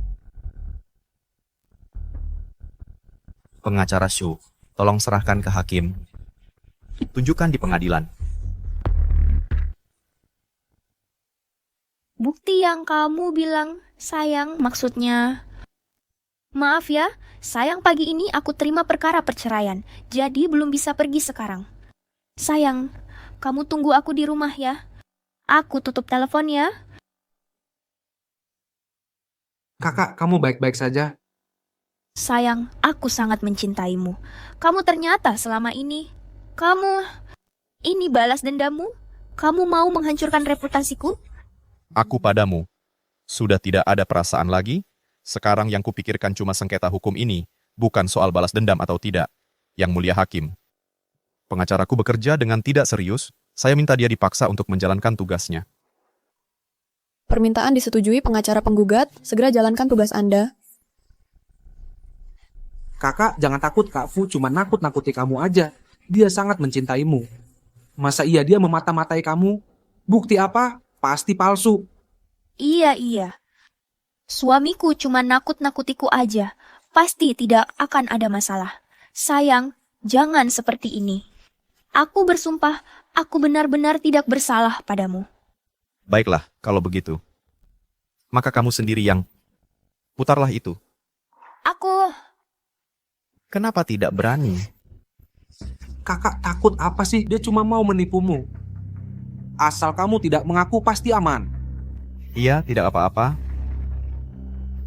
Pengacara Shu, tolong serahkan ke hakim. Tunjukkan di pengadilan. Bukti yang kamu bilang, sayang, maksudnya... Maaf ya, sayang, pagi ini aku terima perkara perceraian, jadi belum bisa pergi sekarang. Sayang, kamu tunggu aku di rumah ya. Aku tutup telepon ya. Kakak, kamu baik-baik saja. Sayang, aku sangat mencintaimu. Kamu ternyata selama ini... Ini balas dendammu? Kamu mau menghancurkan reputasiku? Aku padamu. Sudah tidak ada perasaan lagi? Sekarang yang kupikirkan cuma sengketa hukum ini, bukan soal balas dendam atau tidak. Yang mulia hakim. Pengacaraku bekerja dengan tidak serius, saya minta dia dipaksa untuk menjalankan tugasnya. Permintaan disetujui pengacara penggugat, segera jalankan tugas Anda. Kakak, jangan takut. Kak Fu cuma nakut-nakuti kamu aja. Dia sangat mencintaimu. Masa iya dia memata-matai kamu? Bukti apa? Pasti palsu. Iya. Suamiku cuma nakut-nakutiku aja. Pasti tidak akan ada masalah. Sayang, jangan seperti ini. Aku bersumpah, aku benar-benar tidak bersalah padamu. Baiklah, kalau begitu. Maka kamu sendiri yang... Putarlah itu. Aku... Kenapa tidak berani? Kakak takut apa sih? Dia cuma mau menipumu. Asal kamu tidak mengaku pasti aman. Iya, tidak apa-apa.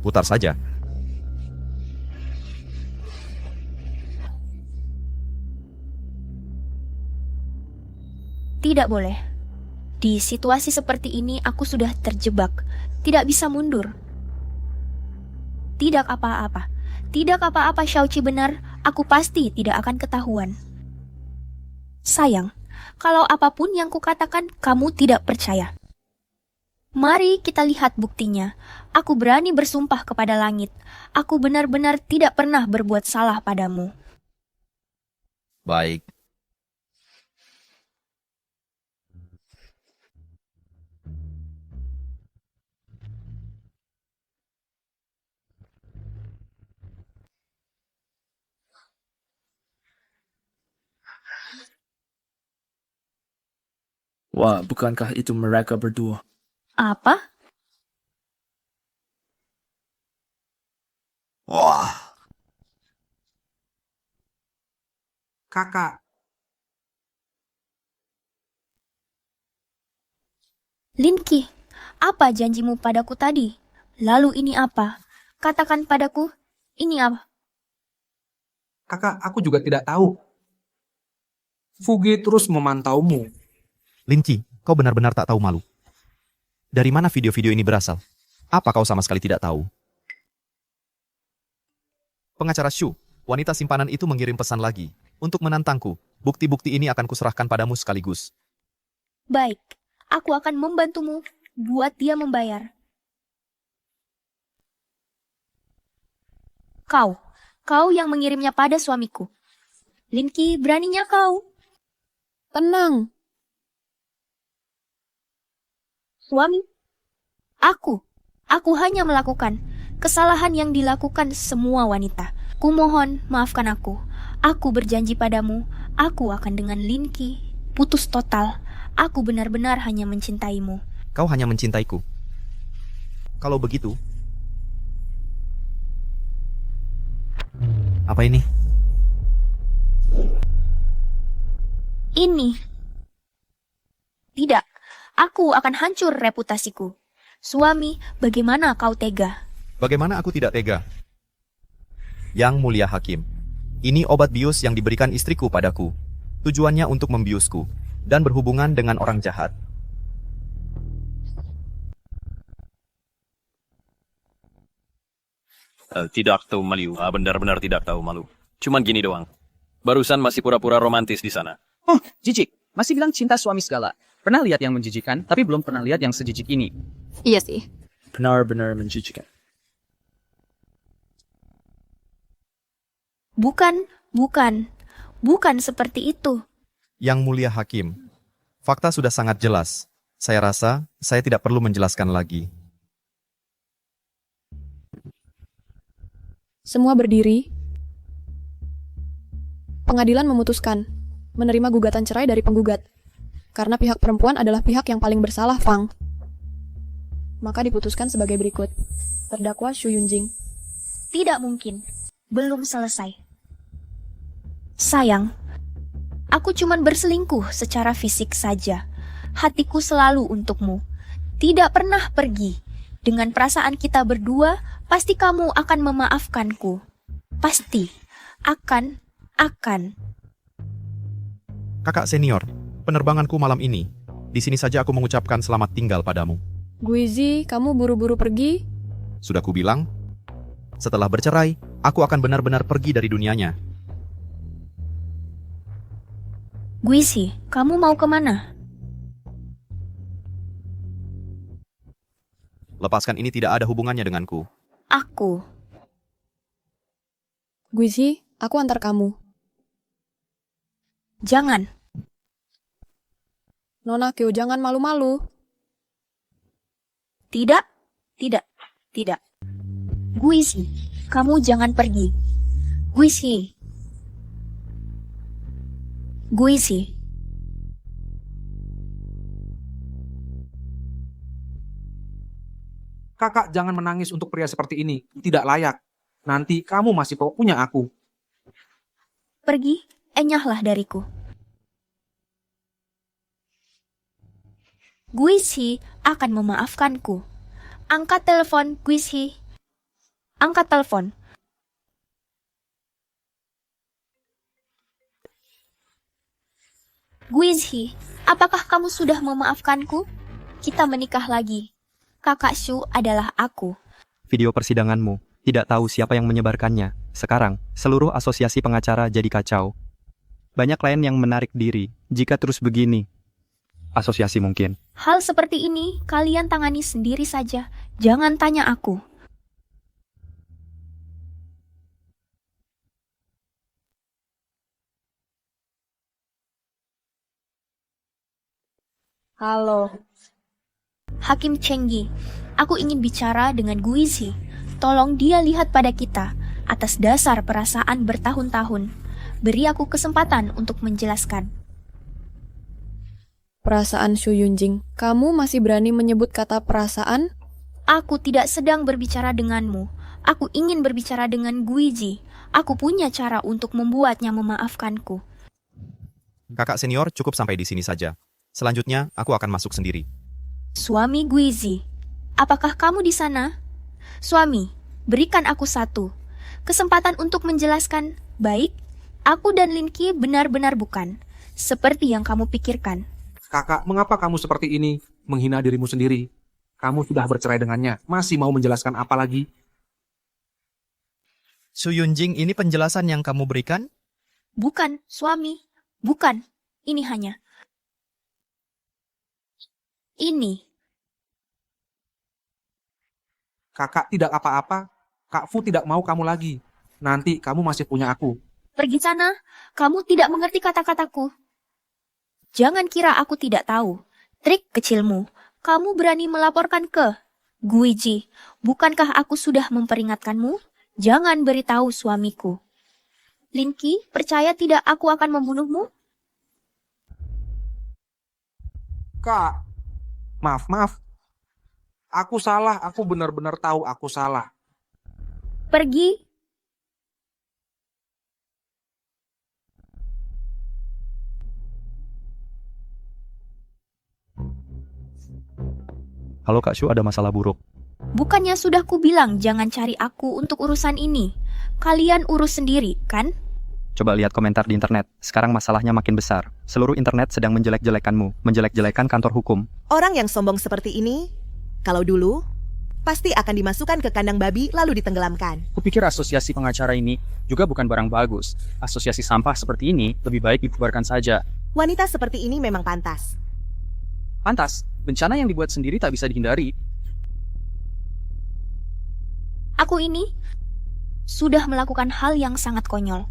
Putar saja. Tidak boleh. Di situasi seperti ini aku sudah terjebak. Tidak bisa mundur. Tidak apa-apa. Tidak apa-apa, Xiaoqi, benar. Aku pasti tidak akan ketahuan. Sayang, kalau apapun yang kukatakan kamu tidak percaya. Mari kita lihat buktinya. Aku berani bersumpah kepada langit. Aku benar-benar tidak pernah berbuat salah padamu. Baik. Wah, bukankah itu mereka berdua? Apa? Kakak, Linki, apa janjimu padaku tadi? Lalu ini apa? Katakan padaku, ini apa? kakak, aku juga tidak tahu. Fugi terus memantaumu. Linci, kau benar-benar tak tahu malu. Dari mana video-video ini berasal? Apa kau sama sekali tidak tahu? Pengacara Shu, wanita simpanan itu mengirim pesan lagi. Untuk menantangku, bukti-bukti ini akan kuserahkan padamu sekaligus. Baik, aku akan membantumu buat dia membayar. Kau yang mengirimnya pada suamiku. Linki, beraninya kau. Tenang, Suami, aku hanya melakukan. Kesalahan yang dilakukan semua wanita. Kumohon, maafkan aku. Aku berjanji padamu, aku akan dengan Linky putus total. Aku benar-benar hanya mencintaimu. Kau hanya mencintaiku. Kalau begitu, apa ini? Ini. Tidak, aku akan hancur reputasiku. Suami, bagaimana kau tega? Bagaimana aku tidak tega? Yang mulia hakim, ini obat bius yang diberikan istriku padaku. Tujuannya untuk membiusku dan berhubungan dengan orang jahat. Tidak tahu malu, benar-benar tidak tahu malu. Cuman gini doang. Barusan masih pura-pura romantis di sana. Oh, jijik. Masih bilang cinta suami segala. Pernah lihat yang menjijikan, tapi belum pernah lihat yang sejijik ini. Iya sih. Benar-benar menjijikan. Bukan seperti itu. Yang mulia hakim, fakta sudah sangat jelas. Saya rasa saya tidak perlu menjelaskan lagi. Semua berdiri. Pengadilan memutuskan menerima gugatan cerai dari penggugat. Karena pihak perempuan adalah pihak yang paling bersalah, Fang. Maka diputuskan sebagai berikut. Terdakwa Shu Yunjing. Tidak mungkin. Belum selesai. Sayang, aku cuman berselingkuh secara fisik saja. Hatiku selalu untukmu. Tidak pernah pergi. Dengan perasaan kita berdua, pasti kamu akan memaafkanku. Pasti. Akan. Kakak senior, penerbanganku malam ini. Di sini saja aku mengucapkan selamat tinggal padamu. Guizi, kamu buru-buru pergi? Sudah kubilang, setelah bercerai, aku akan benar-benar pergi dari dunianya. Guisi, kamu mau kemana? Lepaskan, ini tidak ada hubungannya denganku. Aku. Guizi, aku antar kamu. Jangan. Nona Kyo, jangan malu-malu. Tidak. Guisi, kamu jangan pergi. Guisi. Kakak jangan menangis untuk pria seperti ini. Tidak layak. Nanti kamu masih punya aku. Pergi, enyahlah dariku. Guisi akan memaafkanku. Angkat telepon, Guisi. Angkat telepon. Guisi, apakah kamu sudah memaafkanku? Kita menikah lagi. Kakak Shu adalah aku. Video persidanganmu, tidak tahu siapa yang menyebarkannya. Sekarang, seluruh asosiasi pengacara jadi kacau. Banyak klien yang menarik diri. Jika terus begini, asosiasi mungkin. Hal seperti ini kalian tangani sendiri saja. Jangan tanya aku. Halo. Hakim Chenggi, aku ingin bicara dengan Guizi. Tolong dia lihat pada kita. Atas dasar perasaan bertahun-tahun. Beri aku kesempatan untuk menjelaskan. Perasaan Shu Yunjing, kamu masih berani menyebut kata perasaan? Aku tidak sedang berbicara denganmu. Aku ingin berbicara dengan Guizi. Aku punya cara untuk membuatnya memaafkanku. Kakak senior cukup sampai di sini saja. Selanjutnya, aku akan masuk sendiri. Suami Guizi, apakah kamu di sana? Suami, berikan aku satu kesempatan untuk menjelaskan. Baik, aku dan Linky benar-benar bukan seperti yang kamu pikirkan. Kakak, mengapa kamu seperti ini? Menghina dirimu sendiri. Kamu sudah bercerai dengannya. Masih mau menjelaskan apa lagi? Shu Yunjing, ini penjelasan yang kamu berikan? Bukan, suami. Bukan. Ini hanya. Ini. Kakak tidak apa-apa. Kak Fu tidak mau kamu lagi. Nanti kamu masih punya aku. Pergi sana. Kamu tidak mengerti kata-kataku. Jangan kira aku tidak tahu. Trik kecilmu. Kamu berani melaporkan ke Guiji, bukankah aku sudah memperingatkanmu? Jangan beritahu suamiku. Linky, percaya tidak aku akan membunuhmu? Kak, maaf. Aku salah, aku benar-benar tahu aku salah. Pergi. Halo Kak Shu, ada masalah buruk. Bukannya sudah kubilang jangan cari aku untuk urusan ini. Kalian urus sendiri, kan? Coba lihat komentar di internet. Sekarang masalahnya makin besar. Seluruh internet sedang menjelek-jelekanmu, menjelek-jelekan kantor hukum. Orang yang sombong seperti ini, kalau dulu, pasti akan dimasukkan ke kandang babi lalu ditenggelamkan. Kupikir asosiasi pengacara ini juga bukan barang bagus. Asosiasi sampah seperti ini lebih baik dibubarkan saja. Wanita seperti ini memang pantas. Pantas, bencana yang dibuat sendiri tak bisa dihindari. Aku ini sudah melakukan hal yang sangat konyol.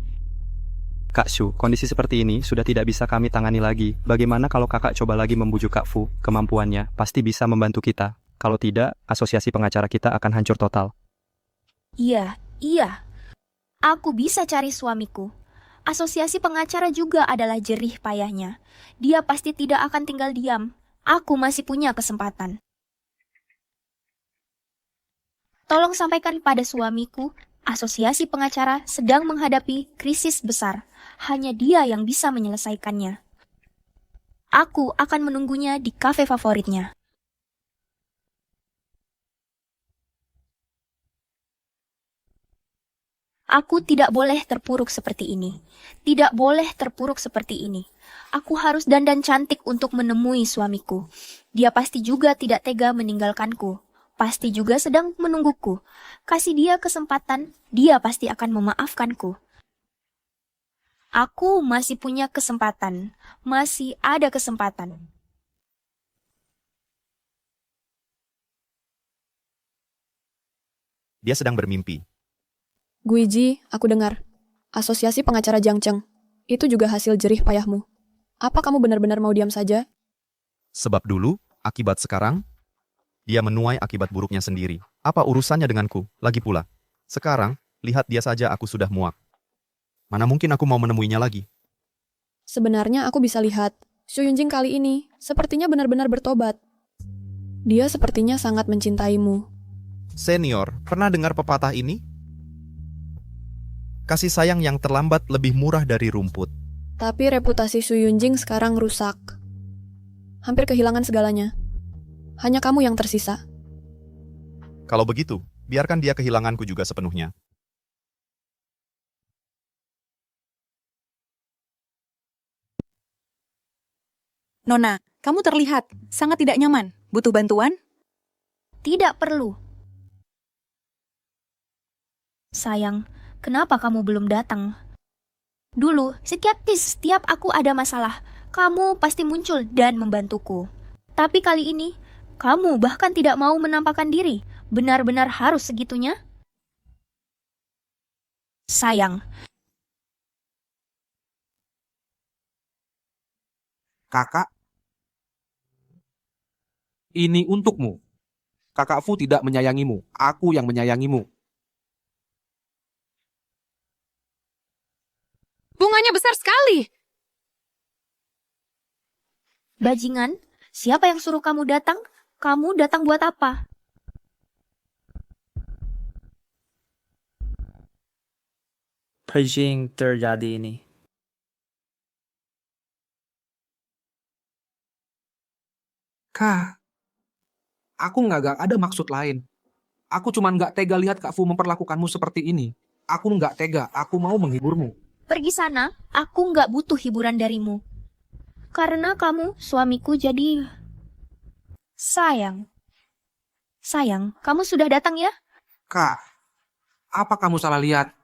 Kak Shu, kondisi seperti ini sudah tidak bisa kami tangani lagi. Bagaimana kalau kakak coba lagi membujuk Kak Fu? Kemampuannya pasti bisa membantu kita. Kalau tidak, asosiasi pengacara kita akan hancur total. Iya. Aku bisa cari suamiku. Asosiasi pengacara juga adalah jerih payahnya. Dia pasti tidak akan tinggal diam. Aku masih punya kesempatan. Tolong sampaikan pada suamiku, asosiasi pengacara sedang menghadapi krisis besar. Hanya dia yang bisa menyelesaikannya. Aku akan menunggunya di kafe favoritnya. Aku tidak boleh terpuruk seperti ini. Tidak boleh terpuruk seperti ini. Aku harus dandan cantik untuk menemui suamiku. Dia pasti juga tidak tega meninggalkanku. Pasti juga sedang menungguku. Kasih dia kesempatan, dia pasti akan memaafkanku. Aku masih punya kesempatan. Masih ada kesempatan. Dia sedang bermimpi. Guiji, aku dengar. Asosiasi pengacara Jiang Cheng. Itu juga hasil jerih payahmu. Apa kamu benar-benar mau diam saja? Sebab dulu, akibat sekarang, dia menuai akibat buruknya sendiri. Apa urusannya denganku? Lagi pula. Sekarang, lihat dia saja aku sudah muak. Mana mungkin aku mau menemuinya lagi? Sebenarnya aku bisa lihat, Xu Yunjing kali ini sepertinya benar-benar bertobat. Dia sepertinya sangat mencintaimu. Senior, pernah dengar pepatah ini? Kasih sayang yang terlambat lebih murah dari rumput. Tapi reputasi Xu Yunjing sekarang rusak. Hampir kehilangan segalanya. Hanya kamu yang tersisa. Kalau begitu, biarkan dia kehilanganku juga sepenuhnya. Nona, kamu terlihat sangat tidak nyaman. Butuh bantuan? Tidak perlu. Sayang, kenapa kamu belum datang? Dulu, setiap aku ada masalah, kamu pasti muncul dan membantuku. Tapi kali ini, kamu bahkan tidak mau menampakkan diri. Benar-benar harus segitunya? Sayang. Kakak, ini untukmu. Kakak Fu tidak menyayangimu, aku yang menyayangimu. Bunganya besar sekali. Bajingan, siapa yang suruh kamu datang? Kamu datang buat apa? Beijing terjadi ini. Kak, aku nggak ada maksud lain. Aku cuman nggak tega lihat Kak Fu memperlakukanmu seperti ini. Aku nggak tega, aku mau menghiburmu. Pergi sana, aku nggak butuh hiburan darimu. Karena kamu suamiku jadi... Sayang, kamu sudah datang ya? Kak, apa kamu salah lihat?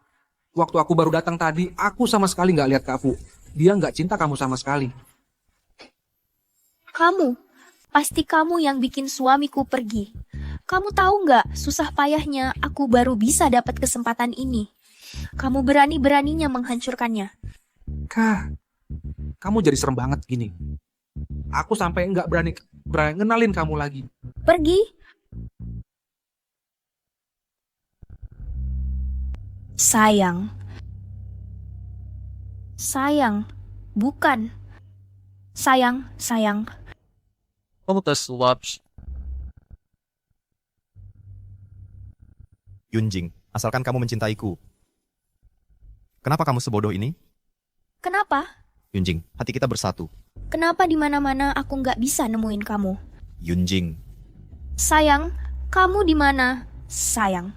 Waktu aku baru datang tadi, aku sama sekali nggak lihat Kak Fu. Dia nggak cinta kamu sama sekali. Pasti kamu yang bikin suamiku pergi. Kamu tahu nggak, susah payahnya aku baru bisa dapat kesempatan ini. Kamu berani-beraninya menghancurkannya. Kak, kamu jadi serem banget gini. Aku sampai nggak berani ngenalin kamu lagi. Pergi. Sayang. Sayang. Bukan. Sayang. Yunjing, asalkan kamu mencintaiku. Kenapa kamu sebodoh ini? Kenapa? Yunjing, hati kita bersatu. Kenapa di mana-mana aku nggak bisa nemuin kamu? Yunjing, Sayang, kamu di mana? Sayang.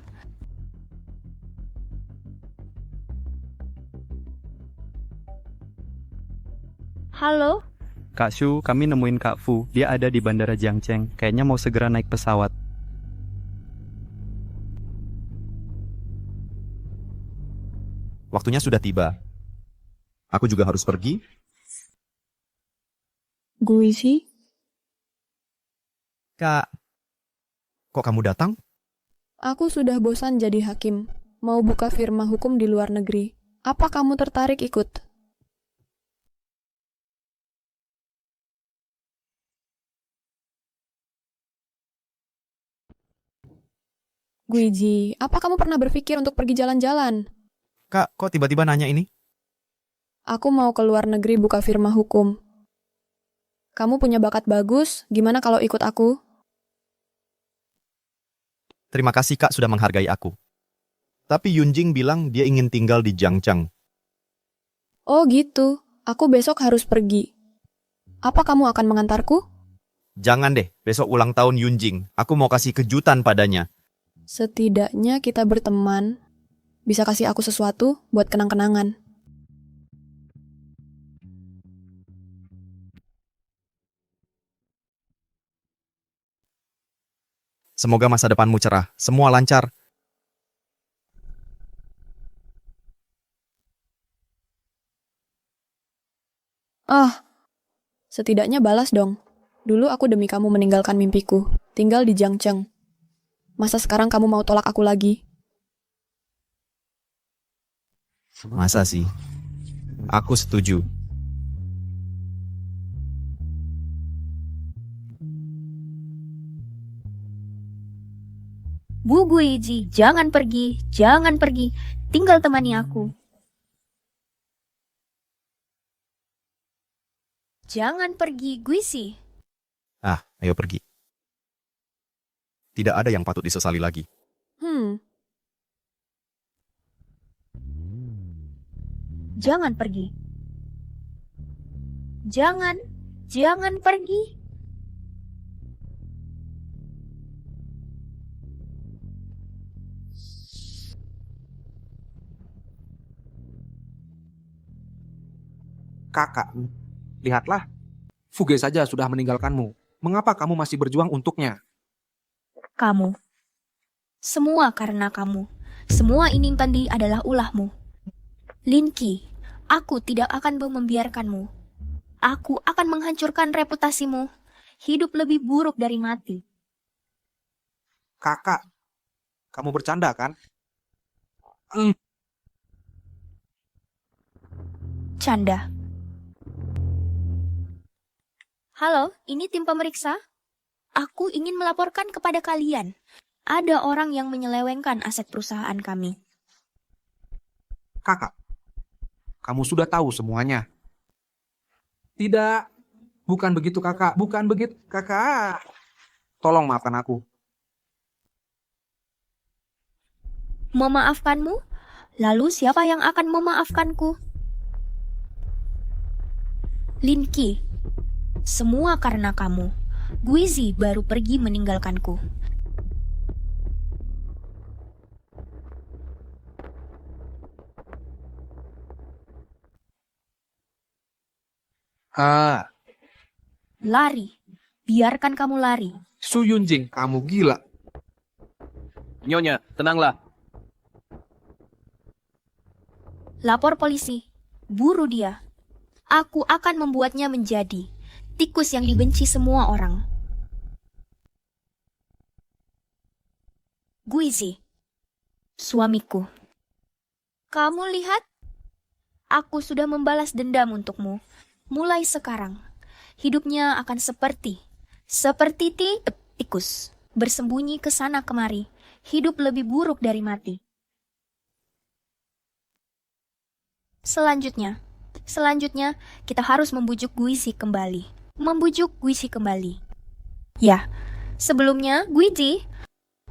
Halo? Kak Shu, kami nemuin Kak Fu. Dia ada di Bandara Jiangcheng. Kayaknya mau segera naik pesawat. waktunya sudah tiba. Aku juga harus pergi. Gue sih. Kak, kok kamu datang? Aku sudah bosan jadi hakim. Mau buka firma hukum di luar negeri. Apa kamu tertarik ikut? Guiji, apa kamu pernah berpikir untuk pergi jalan-jalan? Kak, kok tiba-tiba nanya ini? Aku mau ke luar negeri buka firma hukum. Kamu punya bakat bagus, gimana kalau ikut aku? Terima kasih Kak sudah menghargai aku. Tapi Yunjing bilang dia ingin tinggal di Jiangcheng. Oh gitu, aku besok harus pergi. Apa kamu akan mengantarku? Jangan deh, besok ulang tahun Yunjing. Aku mau kasih kejutan padanya. Setidaknya kita berteman. Bisa kasih aku sesuatu buat kenang-kenangan. Semoga masa depanmu cerah. Semua lancar. Setidaknya balas dong. Dulu aku demi kamu meninggalkan mimpiku. Tinggal di Jiangcheng. Masa sekarang kamu mau tolak aku lagi? Masa sih? Aku setuju. Bu Guiji, jangan pergi, jangan pergi. Tinggal temani aku. Jangan pergi, Guisi. Ayo pergi. Tidak ada yang patut disesali lagi. Jangan pergi. Jangan pergi. Kakak, lihatlah. Fuge saja sudah meninggalkanmu. Mengapa kamu masih berjuang untuknya? Kamu. Semua karena kamu. Semua ini tadi adalah ulahmu. Linki, aku tidak akan membiarkanmu. Aku akan menghancurkan reputasimu. Hidup lebih buruk dari mati. Kakak, kamu bercanda kan? Canda. Halo, ini tim pemeriksa. Aku ingin melaporkan kepada kalian. Ada orang yang menyelewengkan aset perusahaan kami. Kakak, kamu sudah tahu semuanya. Tidak, bukan begitu kakak. Bukan begitu kakak. Tolong maafkan aku. Memaafkanmu? Lalu siapa yang akan memaafkanku? Linki, semua karena kamu. Guizi baru pergi meninggalkanku. Lari. Biarkan kamu lari. Su Yunjing, kamu gila. Nyonya, tenanglah. Lapor polisi. Buru dia. Aku akan membuatnya menjadi tikus yang dibenci semua orang. Guizi, suamiku. Kamu lihat? Aku sudah membalas dendam untukmu. Mulai sekarang, hidupnya akan seperti tikus. Bersembunyi ke sana kemari. Hidup lebih buruk dari mati. Selanjutnya, kita harus membujuk Guizi kembali. Ya, sebelumnya, Guizi,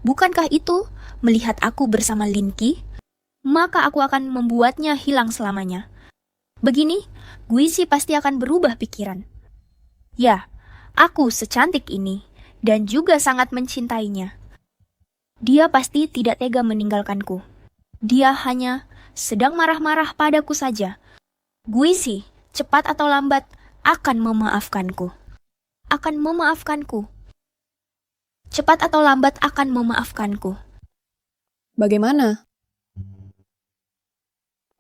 bukankah itu melihat aku bersama Linky? Maka aku akan membuatnya hilang selamanya. Begini, Guizi pasti akan berubah pikiran. Ya, aku secantik ini dan juga sangat mencintainya. Dia pasti tidak tega meninggalkanku. Dia hanya sedang marah-marah padaku saja. Guizi, cepat atau lambat, akan memaafkanku. Cepat atau lambat akan memaafkanku. Bagaimana?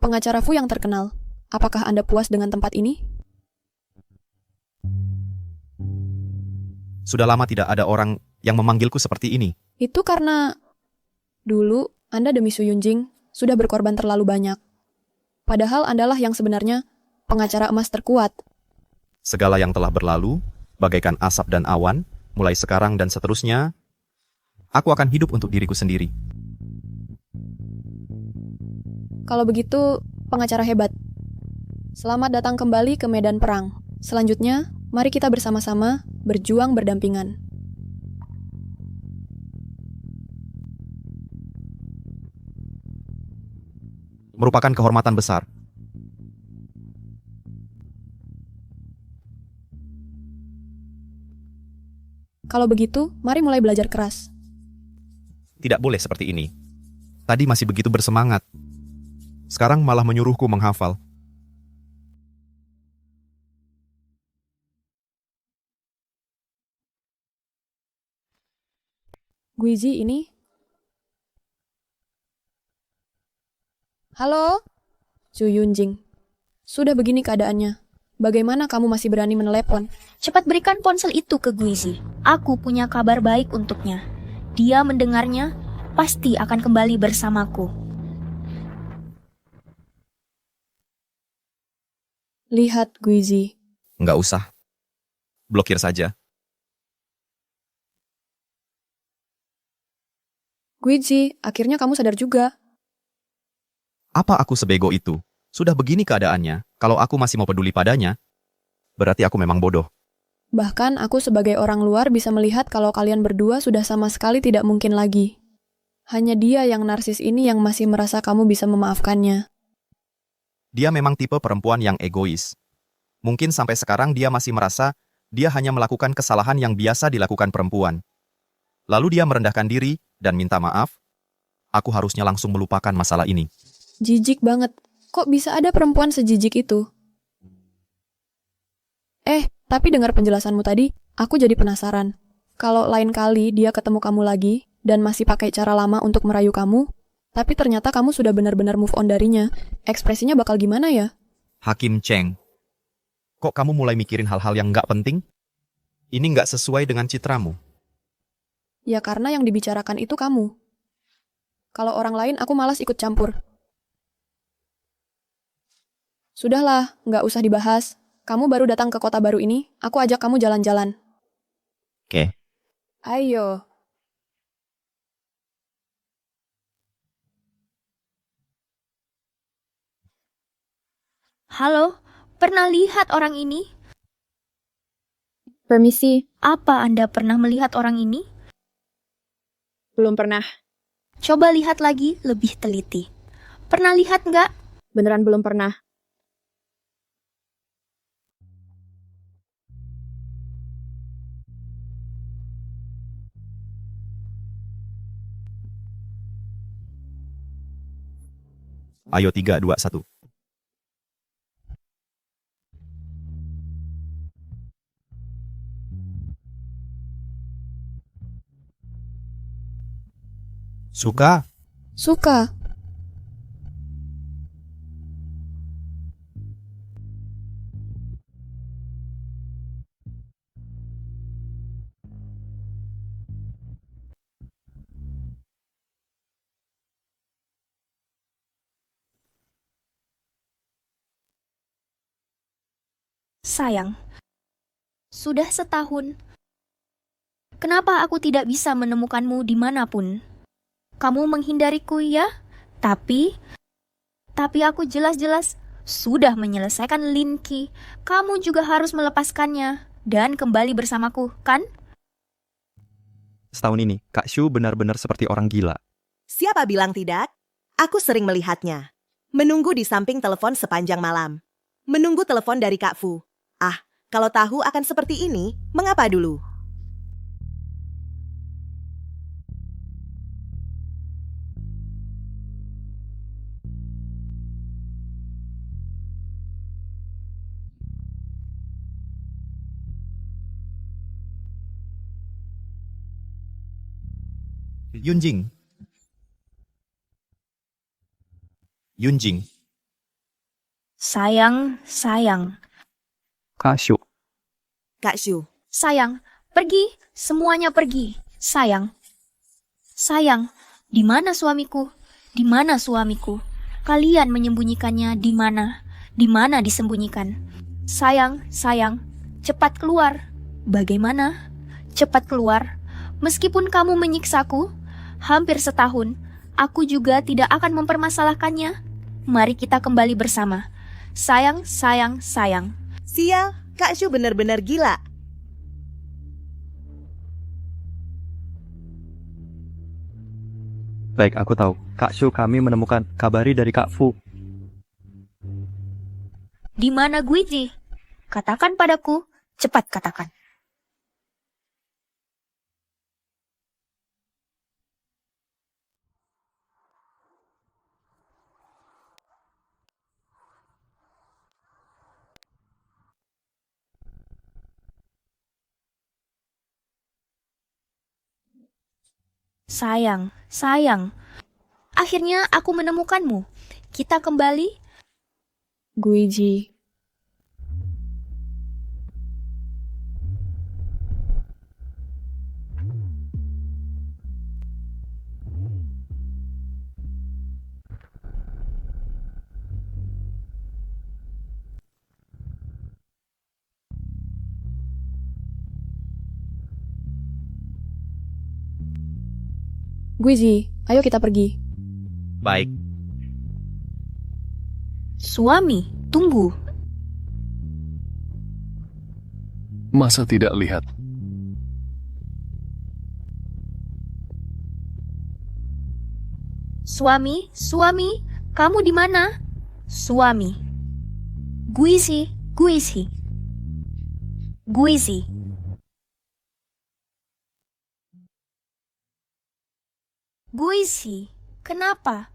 Pengacara Fu yang terkenal, apakah Anda puas dengan tempat ini? Sudah lama tidak ada orang yang memanggilku seperti ini. Itu karena dulu Anda demi Su Yunjing sudah berkorban terlalu banyak. Padahal Andalah yang sebenarnya pengacara emas terkuat. Segala yang telah berlalu, bagaikan asap dan awan, mulai sekarang dan seterusnya, aku akan hidup untuk diriku sendiri. Kalau begitu, pengacara hebat. Selamat datang kembali ke medan perang. Selanjutnya, mari kita bersama-sama berjuang berdampingan. Merupakan kehormatan besar. Kalau begitu, mari mulai belajar keras. Tidak boleh seperti ini. Tadi masih begitu bersemangat. Sekarang malah menyuruhku menghafal. Guizi ini... Halo? Su Yunjing. Sudah begini keadaannya. Bagaimana kamu masih berani menelepon? Cepat berikan ponsel itu ke Guizi. Aku punya kabar baik untuknya. Dia mendengarnya, pasti akan kembali bersamaku. Lihat, Guizi. Nggak usah. Blokir saja. Guizi, akhirnya kamu sadar juga. Apa aku sebego itu? Sudah begini keadaannya, kalau aku masih mau peduli padanya, berarti aku memang bodoh. Bahkan aku sebagai orang luar bisa melihat kalau kalian berdua sudah sama sekali tidak mungkin lagi. Hanya dia yang narsis ini yang masih merasa kamu bisa memaafkannya. Dia memang tipe perempuan yang egois. Mungkin sampai sekarang dia masih merasa dia hanya melakukan kesalahan yang biasa dilakukan perempuan. Lalu dia merendahkan diri dan minta maaf. Aku harusnya langsung melupakan masalah ini. Jijik banget. Kok bisa ada perempuan sejijik itu? Tapi dengar penjelasanmu tadi, aku jadi penasaran. Kalau lain kali dia ketemu kamu lagi, dan masih pakai cara lama untuk merayu kamu, tapi ternyata kamu sudah benar-benar move on darinya, ekspresinya bakal gimana ya? Hakim Cheng, kok kamu mulai mikirin hal-hal yang nggak penting? Ini nggak sesuai dengan citramu. Ya karena yang dibicarakan itu kamu. Kalau orang lain, aku malas ikut campur. Sudahlah, nggak usah dibahas. Kamu baru datang ke kota baru ini, aku ajak kamu jalan-jalan. Oke. Ayo. Halo, pernah lihat orang ini? Permisi, Apa Anda pernah melihat orang ini? belum pernah. Coba lihat lagi lebih teliti. Pernah lihat nggak? Beneran belum pernah. Ayo 3, 2, 1. Suka? Suka. Sayang, sudah setahun. Kenapa aku tidak bisa menemukanmu dimanapun? Kamu menghindariku ya? Tapi aku jelas-jelas sudah menyelesaikan Lin Qi. Kamu juga harus melepaskannya dan kembali bersamaku, kan? Setahun ini, Kak Shu benar-benar seperti orang gila. Siapa bilang tidak? Aku sering melihatnya. Menunggu di samping telepon sepanjang malam. Menunggu telepon dari Kak Fu. Ah, kalau tahu akan seperti ini, mengapa dulu? Yunjing. Yunjing. Sayang. Kak Shu, Kak Shu, Sayang, pergi. Semuanya pergi. Sayang, di mana suamiku? Di mana suamiku? Kalian menyembunyikannya di mana? Di mana disembunyikan? Sayang, cepat keluar. Bagaimana? Cepat keluar. Meskipun kamu menyiksaku, hampir setahun, aku juga tidak akan mempermasalahkannya. Mari kita kembali bersama. Sayang. sial, Kak Shu benar-benar gila. baik aku tahu. Kak Shu, kami menemukan kabari dari Kak Fu. Di mana Guiji? Katakan padaku, cepat katakan. Sayang. Akhirnya aku menemukanmu. Kita kembali. Guiji. Guiji, ayo kita pergi. Baik. Suami, tunggu. Masa tidak lihat? Suami, kamu di mana? Suami. Guiji. Guisi, kenapa?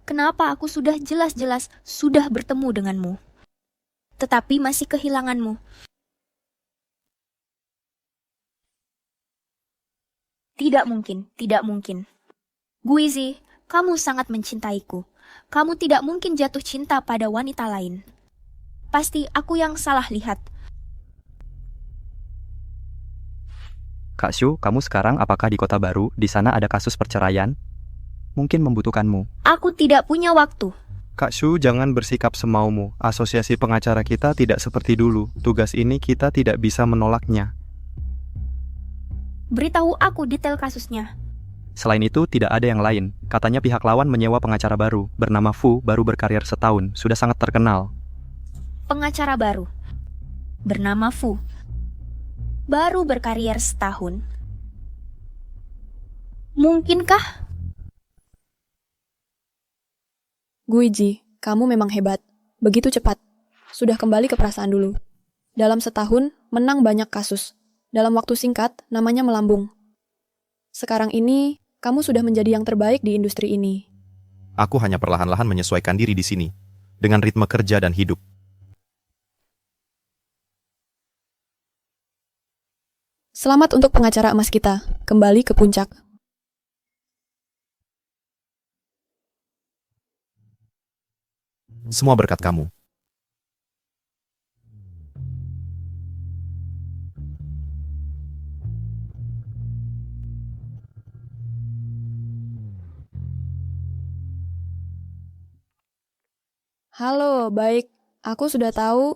Kenapa aku sudah jelas-jelas sudah bertemu denganmu, tetapi masih kehilanganmu? Tidak mungkin. Guisi, kamu sangat mencintaiku. Kamu tidak mungkin jatuh cinta pada wanita lain. Pasti aku yang salah lihat. Kak Shu, kamu sekarang apakah di kota baru? Di sana ada kasus perceraian? Mungkin membutuhkanmu. Aku tidak punya waktu. Kak Shu, jangan bersikap semaumu. Asosiasi pengacara kita tidak seperti dulu. Tugas ini kita tidak bisa menolaknya. Beritahu aku detail kasusnya. Selain itu, tidak ada yang lain. Katanya pihak lawan menyewa pengacara baru, bernama Fu, baru berkarir setahun, sudah sangat terkenal. Pengacara baru, bernama Fu, baru berkarir setahun. Mungkinkah? Guiji, kamu memang hebat. Begitu cepat. Sudah kembali ke perasaan dulu. Dalam setahun, menang banyak kasus. Dalam waktu singkat, namanya melambung. Sekarang ini, kamu sudah menjadi yang terbaik di industri ini. Aku hanya perlahan-lahan menyesuaikan diri di sini, dengan ritme kerja dan hidup. Selamat untuk pengacara emas kita, kembali ke puncak. Semua berkat kamu. Halo, baik. Aku sudah tahu.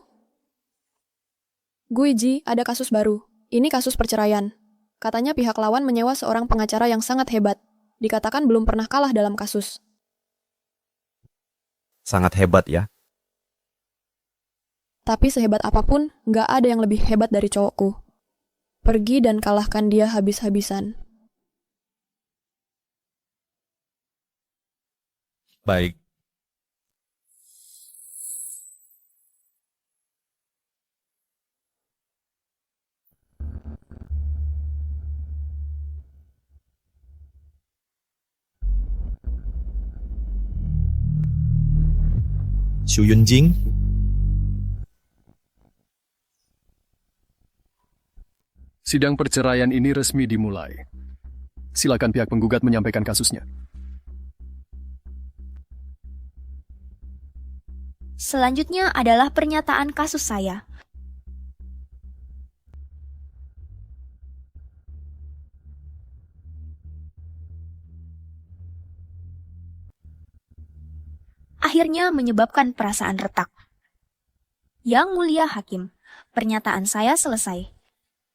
Guiji, ada kasus baru. Ini kasus perceraian. Katanya pihak lawan menyewa seorang pengacara yang sangat hebat. Dikatakan belum pernah kalah dalam kasus. Sangat hebat ya. Tapi sehebat apapun, nggak ada yang lebih hebat dari cowokku. Pergi dan kalahkan dia habis-habisan. Baik. Xu Yunjing, Sidang perceraian ini resmi dimulai. Silakan pihak penggugat menyampaikan kasusnya. Selanjutnya adalah pernyataan kasus saya. Akhirnya menyebabkan perasaan retak. Yang mulia hakim, pernyataan saya selesai.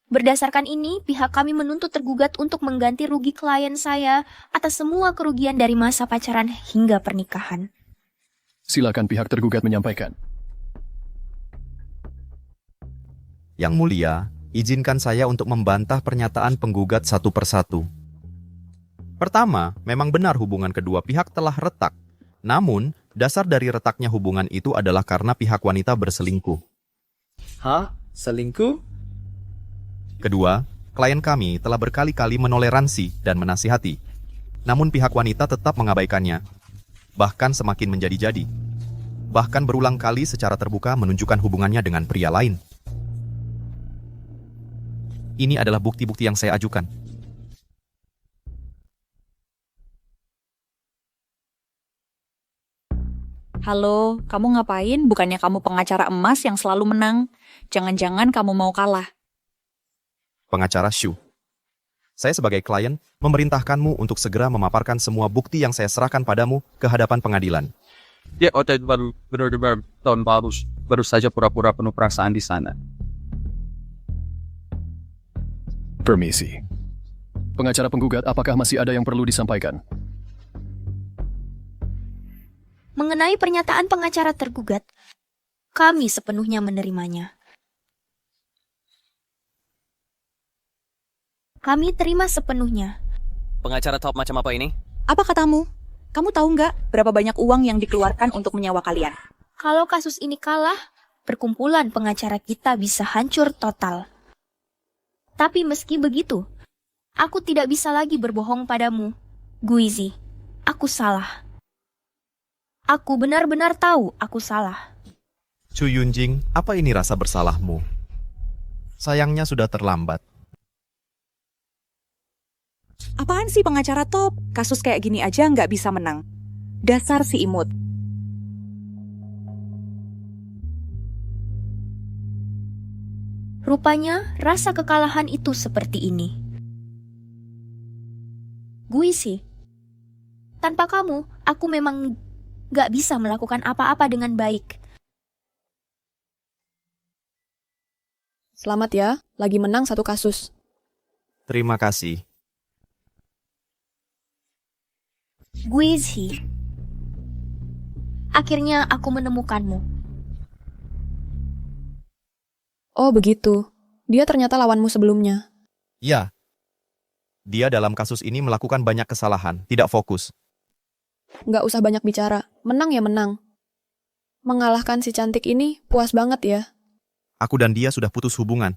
Berdasarkan ini, pihak kami menuntut tergugat untuk mengganti rugi klien saya atas semua kerugian dari masa pacaran hingga pernikahan. Silakan pihak tergugat menyampaikan. Yang mulia, izinkan saya untuk membantah pernyataan penggugat satu persatu. Pertama, memang benar hubungan kedua pihak telah retak. Namun, dasar dari retaknya hubungan itu adalah karena pihak wanita berselingkuh. Hah? Selingkuh? Kedua, klien kami telah berkali-kali menoleransi dan menasihati. Namun pihak wanita tetap mengabaikannya. Bahkan semakin menjadi-jadi. Bahkan berulang kali secara terbuka menunjukkan hubungannya dengan pria lain. Ini adalah bukti-bukti yang saya ajukan. Halo, kamu ngapain? Bukannya kamu pengacara emas yang selalu menang? Jangan-jangan kamu mau kalah. Pengacara Xu. Saya sebagai klien memerintahkanmu untuk segera memaparkan semua bukti yang saya serahkan padamu ke hadapan pengadilan. Ya, baru benar-benar tahun baru saja pura-pura penuh perasaan di sana. Permisi. Pengacara penggugat, apakah masih ada yang perlu disampaikan? Mengenai pernyataan pengacara tergugat, kami sepenuhnya menerimanya. Kami terima sepenuhnya. Pengacara top macam apa ini? Apa katamu? Kamu tahu nggak berapa banyak uang yang dikeluarkan untuk menyewa kalian? Kalau kasus ini kalah, perkumpulan pengacara kita bisa hancur total. Tapi meski begitu, aku tidak bisa lagi berbohong padamu. Guizi, aku salah. Aku benar-benar tahu aku salah. Xu Yunjing, apa ini rasa bersalahmu? Sayangnya sudah terlambat. Apaan sih pengacara top? Kasus kayak gini aja nggak bisa menang. Dasar si imut. Rupanya rasa kekalahan itu seperti ini. Guisi, tanpa kamu, aku memang gak bisa melakukan apa-apa dengan baik. Selamat ya, lagi menang satu kasus. Terima kasih. Guizhi, akhirnya aku menemukanmu. Oh begitu, dia ternyata lawanmu sebelumnya. Ya. Dia dalam kasus ini melakukan banyak kesalahan, tidak fokus. Nggak usah banyak bicara, menang ya menang. Mengalahkan si cantik ini puas banget ya. Aku dan dia sudah putus hubungan.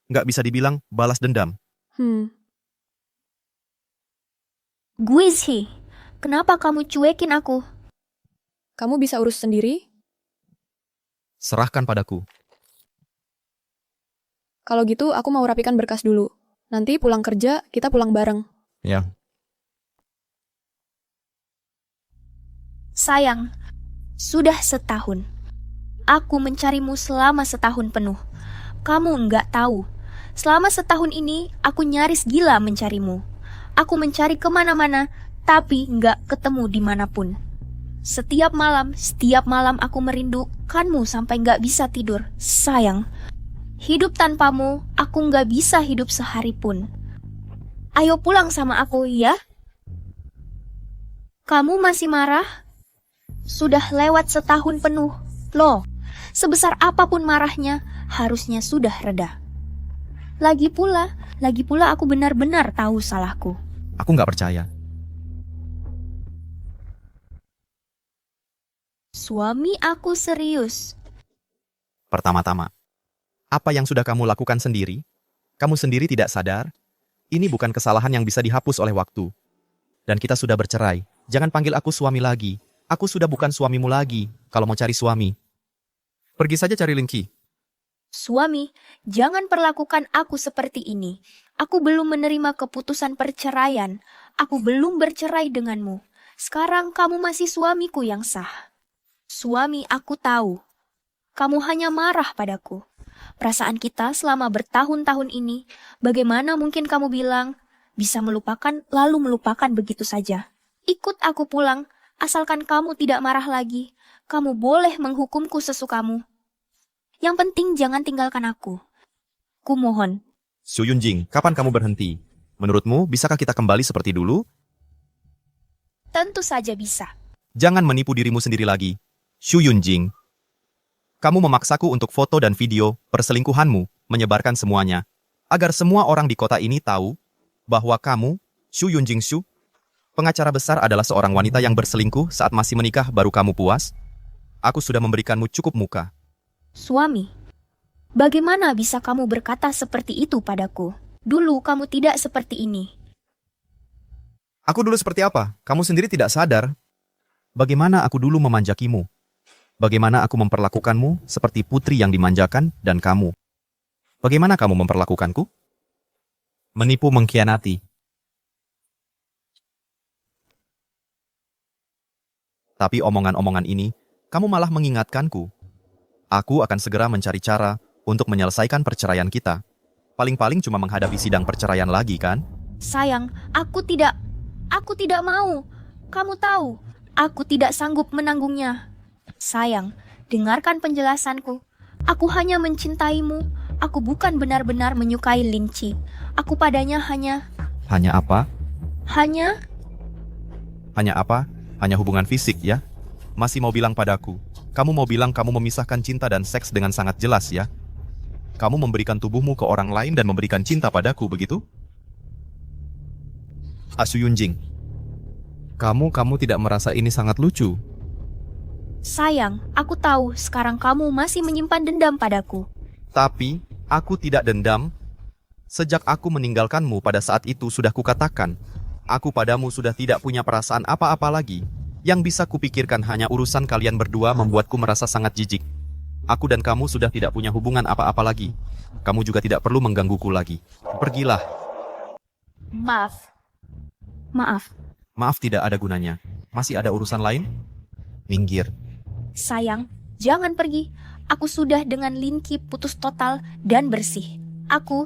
Nggak bisa dibilang balas dendam. Guizhi, kenapa kamu cuekin aku? Kamu bisa urus sendiri? Serahkan padaku. Kalau gitu, aku mau rapikan berkas dulu. Nanti pulang kerja, kita pulang bareng. Ya. Sayang, sudah setahun. Aku mencarimu selama setahun penuh. Kamu nggak tahu. Selama setahun ini, aku nyaris gila mencarimu. Aku mencari kemana-mana, tapi nggak ketemu dimanapun. Setiap malam aku merindukanmu sampai nggak bisa tidur. Sayang, hidup tanpamu, aku nggak bisa hidup sehari pun. Ayo pulang sama aku, ya? Kamu masih marah? Sudah lewat setahun penuh. Loh, sebesar apapun marahnya, harusnya sudah reda. Lagi pula aku benar-benar tahu salahku. Aku nggak percaya. Suami aku serius. Pertama-tama, apa yang sudah kamu lakukan sendiri? Kamu sendiri tidak sadar? Ini bukan kesalahan yang bisa dihapus oleh waktu. Dan kita sudah bercerai. Jangan panggil aku suami lagi. Aku sudah bukan suamimu lagi. Kalau mau cari suami, pergi saja cari Linky. Suami, jangan perlakukan aku seperti ini. Aku belum menerima keputusan perceraian. Aku belum bercerai denganmu. Sekarang kamu masih suamiku yang sah. Suami, aku tahu. Kamu hanya marah padaku. Perasaan kita selama bertahun-tahun ini, bagaimana mungkin kamu bilang bisa melupakan lalu melupakan begitu saja? Ikut aku pulang, asalkan kamu tidak marah lagi. Kamu boleh menghukumku sesukamu. Yang penting jangan tinggalkan aku. Kumohon. Su Yunjing, kapan kamu berhenti? Menurutmu, bisakah kita kembali seperti dulu? Tentu saja bisa. Jangan menipu dirimu sendiri lagi. Su Yunjing, kamu memaksaku untuk foto dan video perselingkuhanmu, menyebarkan semuanya, agar semua orang di kota ini tahu bahwa kamu, Su Yunjing Su, pengacara besar adalah seorang wanita yang berselingkuh saat masih menikah baru kamu puas. Aku sudah memberikanmu cukup muka. Suami, bagaimana bisa kamu berkata seperti itu padaku? Dulu kamu tidak seperti ini. Aku dulu seperti apa? Kamu sendiri tidak sadar. Bagaimana aku dulu memanjakimu? Bagaimana aku memperlakukanmu seperti putri yang dimanjakan dan kamu? Bagaimana kamu memperlakukanku? Menipu, mengkhianati. Tapi omongan-omongan ini, kamu malah mengingatkanku. Aku akan segera mencari cara untuk menyelesaikan perceraian kita. Paling-paling cuma menghadapi sidang perceraian lagi, kan? Sayang, aku tidak mau. Kamu tahu, aku tidak sanggup menanggungnya. Sayang, dengarkan penjelasanku. Aku hanya mencintaimu. Aku bukan benar-benar menyukai Linci. Aku padanya hanya... Hanya apa? Hanya apa? Hanya hubungan fisik, ya? Masih mau bilang padaku. Kamu mau bilang kamu memisahkan cinta dan seks dengan sangat jelas, ya? Kamu memberikan tubuhmu ke orang lain dan memberikan cinta padaku, begitu? Su Yunjing, kamu tidak merasa ini sangat lucu? Sayang, aku tahu sekarang kamu masih menyimpan dendam padaku. Tapi, aku tidak dendam. Sejak aku meninggalkanmu pada saat itu sudah kukatakan, aku padamu sudah tidak punya perasaan apa-apa lagi. Yang bisa kupikirkan hanya urusan kalian berdua membuatku merasa sangat jijik. Aku dan kamu sudah tidak punya hubungan apa-apa lagi. Kamu juga tidak perlu menggangguku lagi. Pergilah. Maaf. Maaf tidak ada gunanya. Masih ada urusan lain? Minggir. Sayang, jangan pergi. Aku sudah dengan Linky putus total dan bersih. Aku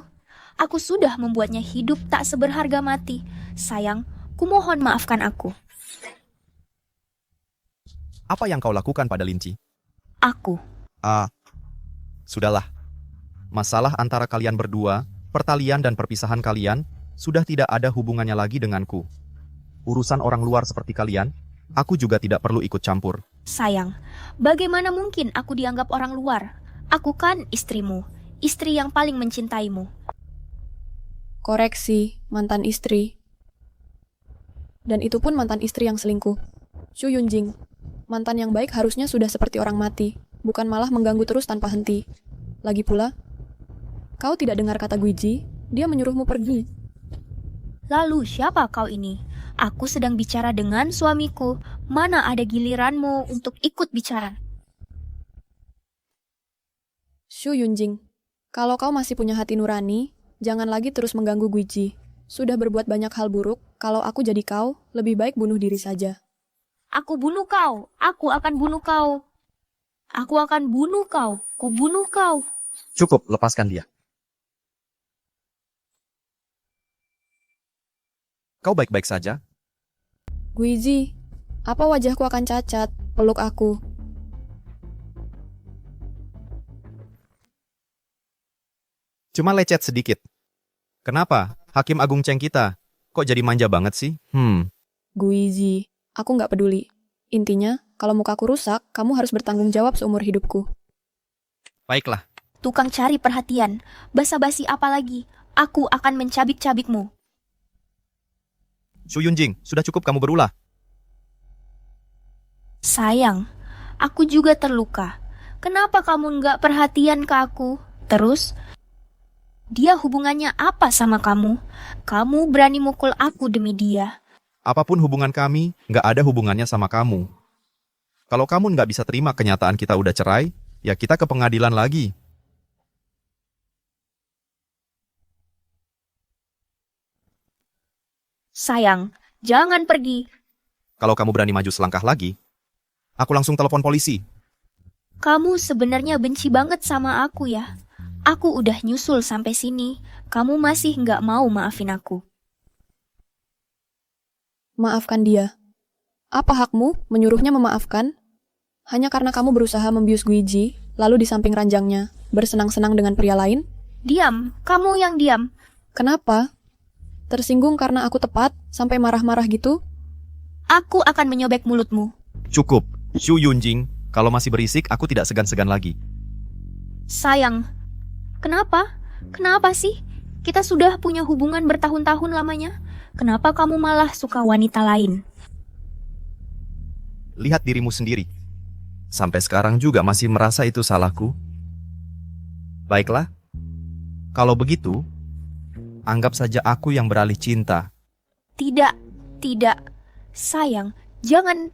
sudah membuatnya hidup tak seberharga mati. Sayang, kumohon maafkan aku. Apa yang kau lakukan pada Linci? Aku. Sudahlah. Masalah antara kalian berdua, pertalian dan perpisahan kalian, sudah tidak ada hubungannya lagi denganku. Urusan orang luar seperti kalian, aku juga tidak perlu ikut campur. Sayang, bagaimana mungkin aku dianggap orang luar? Aku kan istrimu, istri yang paling mencintaimu. Koreksi, mantan istri. Dan itu pun mantan istri yang selingkuh. Su Yunjing, mantan yang baik harusnya sudah seperti orang mati, bukan malah mengganggu terus tanpa henti. Lagi pula, kau tidak dengar kata Guiji, dia menyuruhmu pergi. Lalu siapa kau ini? Aku sedang bicara dengan suamiku. Mana ada giliranmu untuk ikut bicara? Su Yunjing, kalau kau masih punya hati nurani, jangan lagi terus mengganggu Guiji. Sudah berbuat banyak hal buruk, kalau aku jadi kau, lebih baik bunuh diri saja. Aku bunuh kau. Aku akan bunuh kau. Aku akan bunuh kau. Kubunuh kau. Cukup, lepaskan dia. Kau baik-baik saja? Guiji, apa wajahku akan cacat? Peluk aku. Cuma lecet sedikit. Kenapa? Hakim Agung Cheng kita. Kok jadi manja banget sih? Guiji, aku nggak peduli. Intinya, Kalau mukaku rusak, kamu harus bertanggung jawab seumur hidupku. Baiklah, Tukang cari perhatian. Basa-basi apa lagi? Aku akan mencabik-cabikmu. Su Yunjing, sudah cukup kamu berulah. Sayang, aku juga terluka. Kenapa kamu nggak perhatian ke aku? Terus, dia hubungannya apa sama kamu? Kamu berani mukul aku demi dia. Apapun hubungan kami, nggak ada hubungannya sama kamu. Kalau kamu nggak bisa terima kenyataan kita udah cerai, ya kita ke pengadilan lagi. Sayang, jangan pergi. Kalau kamu berani maju selangkah lagi, aku langsung telepon polisi. Kamu sebenarnya benci banget sama aku ya. Aku udah nyusul sampai sini. Kamu masih nggak mau maafin aku. Maafkan dia. Apa hakmu menyuruhnya memaafkan? Hanya karena kamu berusaha membius Guiji, lalu di samping ranjangnya, bersenang-senang dengan pria lain? Diam, kamu yang diam. Kenapa? Tersinggung karena aku tepat, sampai marah-marah gitu? Aku akan menyobek mulutmu. Cukup, Su Yunjing. Kalau masih berisik, aku tidak segan-segan lagi. Sayang, kenapa? Kenapa sih? Kita sudah punya hubungan bertahun-tahun lamanya. Kenapa kamu malah suka wanita lain? Lihat dirimu sendiri. Sampai sekarang juga masih merasa itu salahku. Baiklah, kalau begitu, anggap saja aku yang beralih cinta. Tidak, tidak. Sayang, jangan.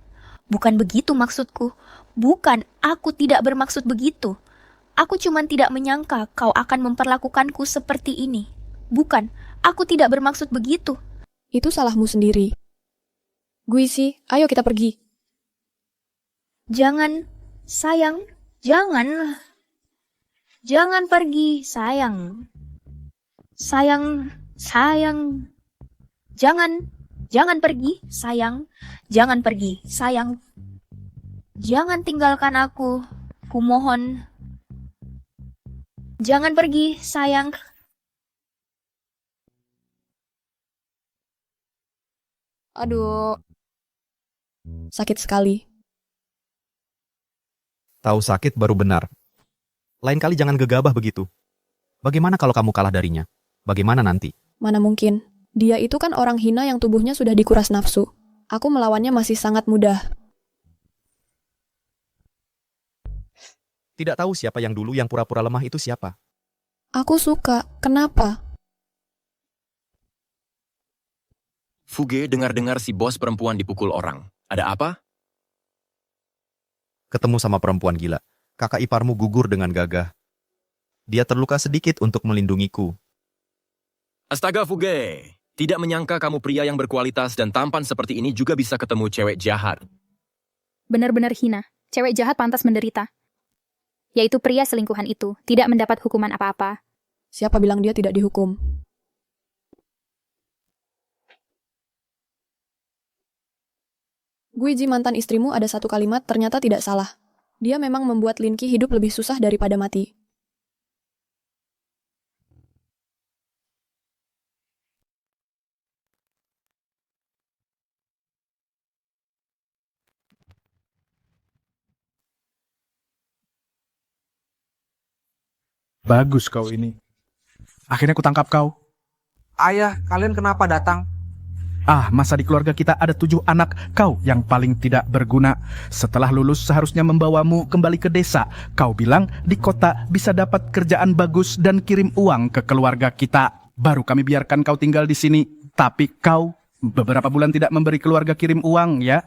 Bukan begitu maksudku. Bukan, aku tidak bermaksud begitu. Aku cuma tidak menyangka kau akan memperlakukanku seperti ini. Bukan, aku tidak bermaksud begitu. Itu salahmu sendiri. Guisi, ayo kita pergi. Jangan, sayang, jangan. Jangan pergi, sayang. Sayang, sayang. Jangan pergi, sayang. Jangan pergi, sayang. Jangan tinggalkan aku. Kumohon. Jangan pergi, sayang. Aduh. Sakit sekali. Tahu sakit baru benar. Lain kali jangan gegabah begitu. Bagaimana kalau kamu kalah darinya? Bagaimana nanti? Mana mungkin. Dia itu kan orang hina yang tubuhnya sudah dikuras nafsu. Aku melawannya masih sangat mudah. Tidak tahu siapa yang dulu yang pura-pura lemah itu siapa. Aku suka. Kenapa? Fuge dengar-dengar si bos perempuan dipukul orang. Ada apa? Ketemu sama perempuan gila. Kakak iparmu gugur dengan gagah. Dia terluka sedikit untuk melindungiku. Astaga Fuge, tidak menyangka kamu pria yang berkualitas dan tampan seperti ini juga bisa ketemu cewek jahat. Benar-benar hina. Cewek jahat pantas menderita. Yaitu pria selingkuhan itu tidak mendapat hukuman apa-apa. Siapa bilang dia tidak dihukum? Guiji mantan istrimu ada satu kalimat ternyata tidak salah. Dia memang membuat Linki hidup lebih susah daripada mati. Bagus kau ini. Akhirnya kutangkap kau. Ayah, kalian kenapa datang? Masa di keluarga kita ada 7 anak, kau yang paling tidak berguna. Setelah lulus seharusnya membawamu kembali ke desa. Kau bilang di kota bisa dapat kerjaan bagus dan kirim uang ke keluarga kita. Baru kami biarkan kau tinggal di sini. Tapi kau beberapa bulan tidak memberi keluarga kirim uang, ya?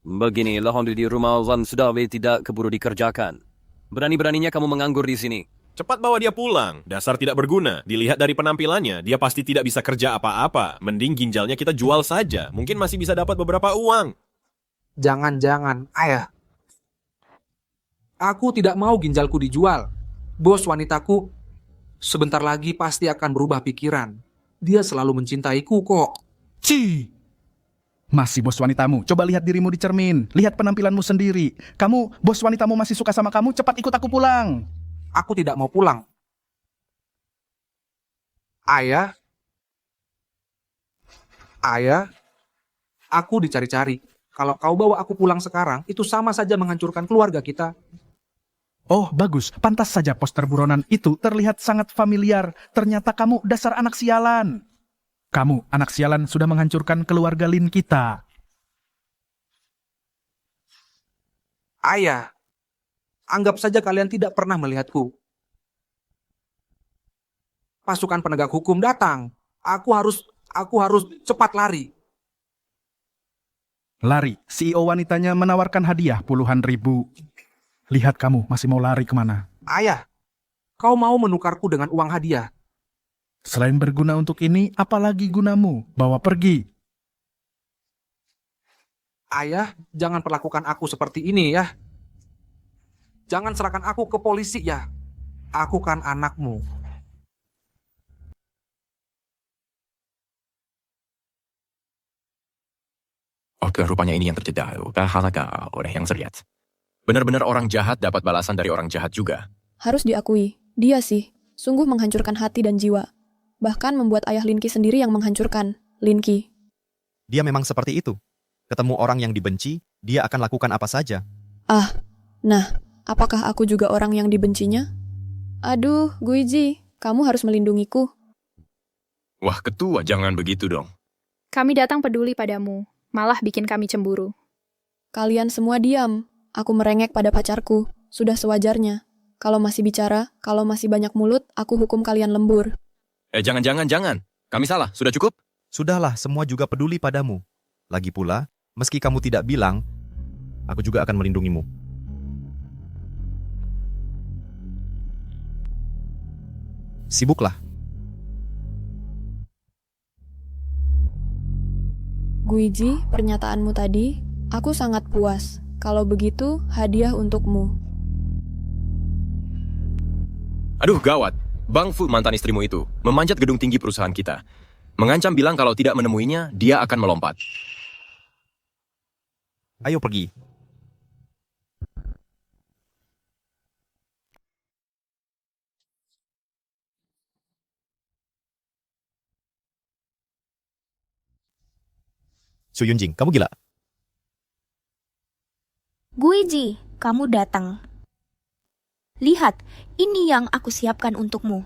Beginilah di rumah Van Sudawi tidak keburu dikerjakan. Berani-beraninya kamu menganggur di sini. Cepat bawa dia pulang. Dasar tidak berguna. Dilihat dari penampilannya, dia pasti tidak bisa kerja apa-apa. Mending ginjalnya kita jual saja. Mungkin masih bisa dapat beberapa uang. Jangan-jangan, ayah. Aku tidak mau ginjalku dijual. Bos wanitaku sebentar lagi pasti akan berubah pikiran. Dia selalu mencintaiku kok. Ci! Masih bos wanitamu. Coba lihat dirimu di cermin. Lihat penampilanmu sendiri. Kamu, bos wanitamu masih suka sama kamu, cepat ikut aku pulang. Aku tidak mau pulang. Ayah. Ayah. Aku dicari-cari. Kalau kau bawa aku pulang sekarang, itu sama saja menghancurkan keluarga kita. Oh, bagus. Pantas saja poster buronan itu terlihat sangat familiar. Ternyata kamu dasar anak sialan. Kamu, anak sialan, sudah menghancurkan keluarga Lin kita. Ayah, anggap saja kalian tidak pernah melihatku. Pasukan penegak hukum datang. Aku harus cepat lari. Lari, CEO wanitanya menawarkan hadiah puluhan ribu. Lihat kamu masih mau lari kemana? Ayah, kau mau menukarku dengan uang hadiah. Selain berguna untuk ini, apalagi gunamu? Bawa pergi. Ayah, jangan perlakukan aku seperti ini ya. Jangan serahkan aku ke polisi ya. Aku kan anakmu. Oke, rupanya ini yang terjadi. Halaga oleh yang terlihat. Benar-benar orang jahat dapat balasan dari orang jahat juga. Harus diakui, dia sih, sungguh menghancurkan hati dan jiwa. Bahkan membuat ayah Linky sendiri yang menghancurkan, Linky. Dia memang seperti itu. Ketemu orang yang dibenci, dia akan lakukan apa saja. Nah, apakah aku juga orang yang dibencinya? Aduh, Guiji, kamu harus melindungiku. Wah, ketua, jangan begitu dong. Kami datang peduli padamu, malah bikin kami cemburu. Kalian semua diam. Aku merengek pada pacarku. Sudah sewajarnya. Kalau masih bicara, kalau masih banyak mulut, aku hukum kalian lembur. Jangan. Kami salah, sudah cukup? Sudahlah, semua juga peduli padamu. Lagi pula, meski kamu tidak bilang, aku juga akan melindungimu. Sibuklah. Guiji, pernyataanmu tadi, aku sangat puas. Kalau begitu, hadiah untukmu. Aduh, gawat. Bang Fu, mantan istrimu itu, memanjat gedung tinggi perusahaan kita. Mengancam bilang kalau tidak menemuinya, dia akan melompat. Ayo pergi. Su Yunjing, kamu gila? Guiji, kamu datang. Lihat, ini yang aku siapkan untukmu.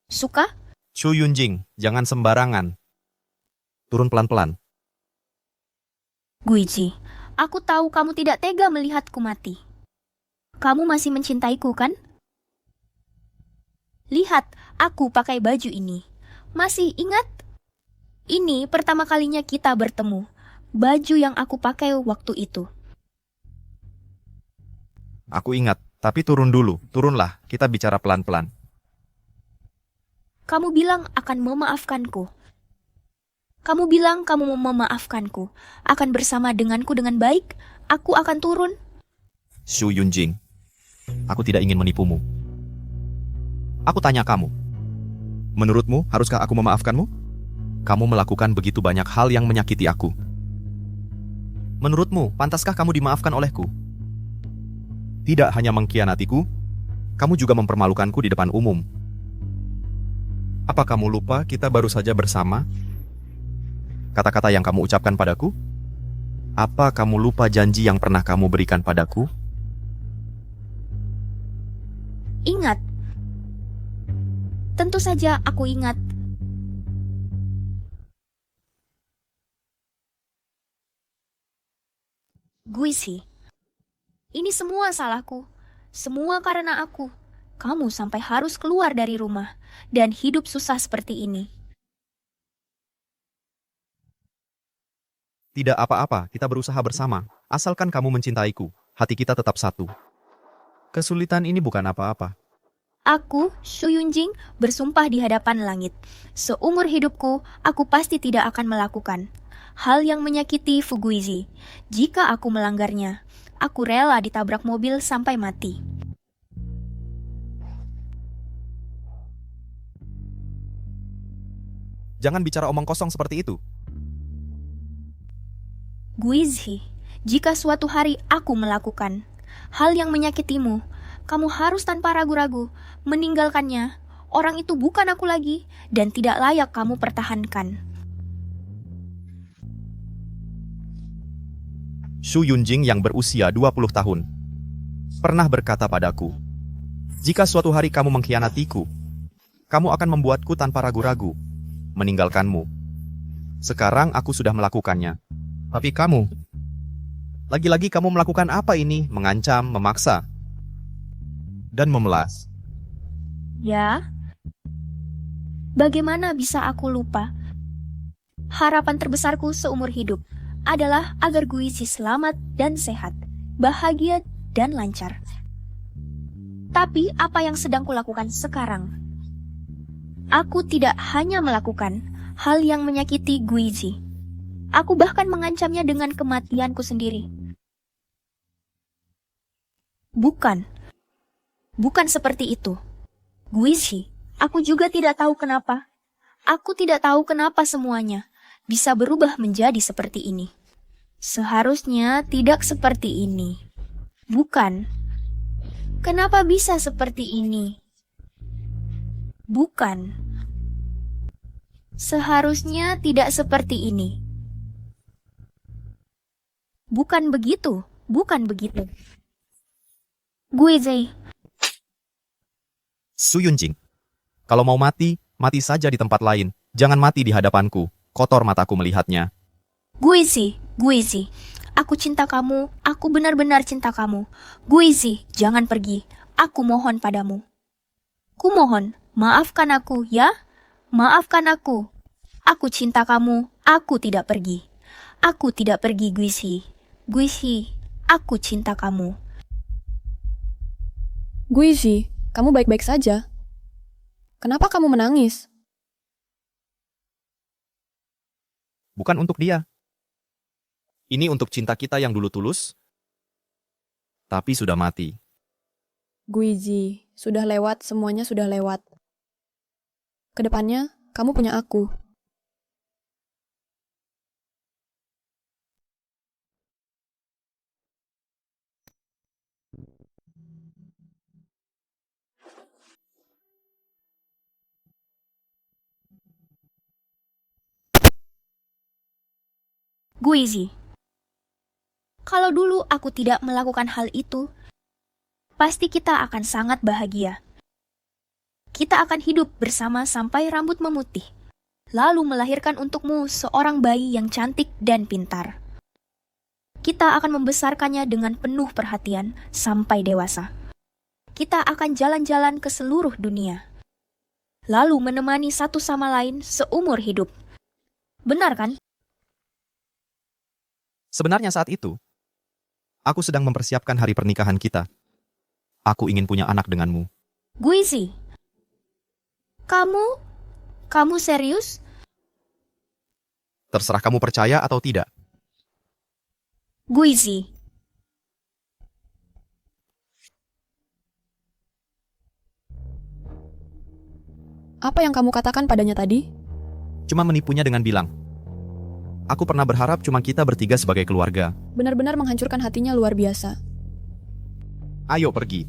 Suka? Su Yunjing, jangan sembarangan. Turun pelan-pelan. Guiji, aku tahu kamu tidak tega melihatku mati. Kamu masih mencintaiku, kan? Lihat, aku pakai baju ini. Masih ingat? Ini pertama kalinya kita bertemu. Baju yang aku pakai waktu itu. Aku ingat, tapi turun dulu. Turunlah, kita bicara pelan-pelan. Kamu bilang akan memaafkanku. Kamu bilang kamu mau memaafkanku. Akan bersama denganku dengan baik. Aku akan turun. Su Yunjing, aku tidak ingin menipumu. Aku tanya kamu. Menurutmu, haruskah aku memaafkanmu? Kamu melakukan begitu banyak hal yang menyakiti aku. Menurutmu, pantaskah kamu dimaafkan olehku? Tidak hanya mengkhianatiku, kamu juga mempermalukanku di depan umum. Apa kamu lupa kita baru saja bersama? Kata-kata yang kamu ucapkan padaku? Apa kamu lupa janji yang pernah kamu berikan padaku? Ingat. Tentu saja aku ingat. Guisi. Ini semua salahku. Semua karena aku. Kamu sampai harus keluar dari rumah dan hidup susah seperti ini. Tidak apa-apa, kita berusaha bersama. Asalkan kamu mencintaiku, hati kita tetap satu. Kesulitan ini bukan apa-apa. Aku, Su Yunjing, bersumpah di hadapan langit. Seumur hidupku, aku pasti tidak akan melakukan hal yang menyakiti Fuguizi. Jika aku melanggarnya, aku rela ditabrak mobil sampai mati. Jangan bicara omong kosong seperti itu. Guizhi, jika suatu hari aku melakukan hal yang menyakitimu, kamu harus tanpa ragu-ragu meninggalkannya. Orang itu bukan aku lagi dan tidak layak kamu pertahankan. Shu Yunjing yang berusia 20 tahun, pernah berkata padaku, "Jika suatu hari kamu mengkhianatiku, kamu akan membuatku tanpa ragu-ragu meninggalkanmu. Sekarang aku sudah melakukannya. Tapi kamu, lagi-lagi kamu melakukan apa ini? Mengancam, memaksa, dan memelas." Ya, bagaimana bisa aku lupa? Harapan terbesarku seumur hidup adalah agar Guizi selamat dan sehat, bahagia dan lancar. Tapi apa yang sedang kulakukan sekarang? Aku tidak hanya melakukan hal yang menyakiti Guizi. Aku bahkan mengancamnya dengan kematianku sendiri. Bukan seperti itu. Guizi, aku juga tidak tahu kenapa. Aku tidak tahu kenapa semuanya bisa berubah menjadi seperti ini. Seharusnya tidak seperti ini. Bukan. Kenapa bisa seperti ini? Bukan. Seharusnya tidak seperti ini. Bukan begitu. Bukan begitu. Guizi. Shu Yunjing, kalau mau mati, mati saja di tempat lain. Jangan mati di hadapanku. Kotor mataku melihatnya. Guizi, aku cinta kamu, aku benar-benar cinta kamu. Guizi, jangan pergi, aku mohon padamu. Kumohon, maafkan aku ya, maafkan aku. Aku cinta kamu, aku tidak pergi. Aku tidak pergi, Guizi. Guizi, aku cinta kamu. Guizi, kamu baik-baik saja. Kenapa kamu menangis? Bukan untuk dia. Ini untuk cinta kita yang dulu tulus, tapi sudah mati. Guizi, sudah lewat, semuanya sudah lewat. Kedepannya, kamu punya aku. Guizi, kalau dulu aku tidak melakukan hal itu, pasti kita akan sangat bahagia. Kita akan hidup bersama sampai rambut memutih, lalu melahirkan untukmu seorang bayi yang cantik dan pintar. Kita akan membesarkannya dengan penuh perhatian sampai dewasa. Kita akan jalan-jalan ke seluruh dunia, lalu menemani satu sama lain seumur hidup. Benar kan? Sebenarnya saat itu, aku sedang mempersiapkan hari pernikahan kita. Aku ingin punya anak denganmu. Guizi, kamu serius? Terserah kamu percaya atau tidak. Guizi, apa yang kamu katakan padanya tadi? Cuma menipunya dengan bilang, aku pernah berharap cuma kita bertiga sebagai keluarga. Benar-benar menghancurkan hatinya luar biasa. Ayo pergi.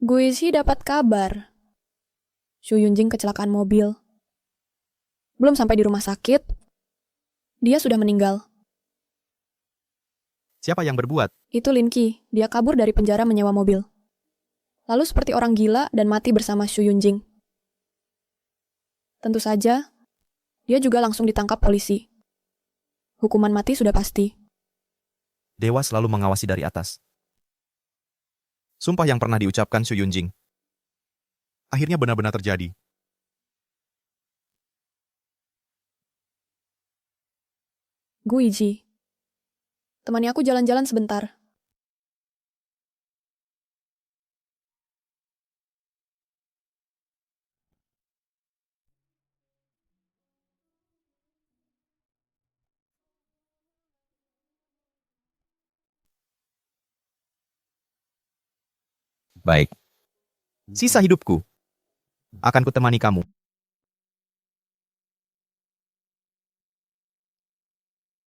Guizi dapat kabar. Shu Yunjing kecelakaan mobil. Belum sampai di rumah sakit, dia sudah meninggal. Siapa yang berbuat? Itu Lin Qi, dia kabur dari penjara menyewa mobil. Lalu seperti orang gila dan mati bersama Shu Yunjing. Tentu saja, dia juga langsung ditangkap polisi. Hukuman mati sudah pasti. Dewa selalu mengawasi dari atas. Sumpah yang pernah diucapkan Shu Yunjing akhirnya benar-benar terjadi. Guizi, temani aku jalan-jalan sebentar. Baik. Sisa hidupku akan kutemani kamu.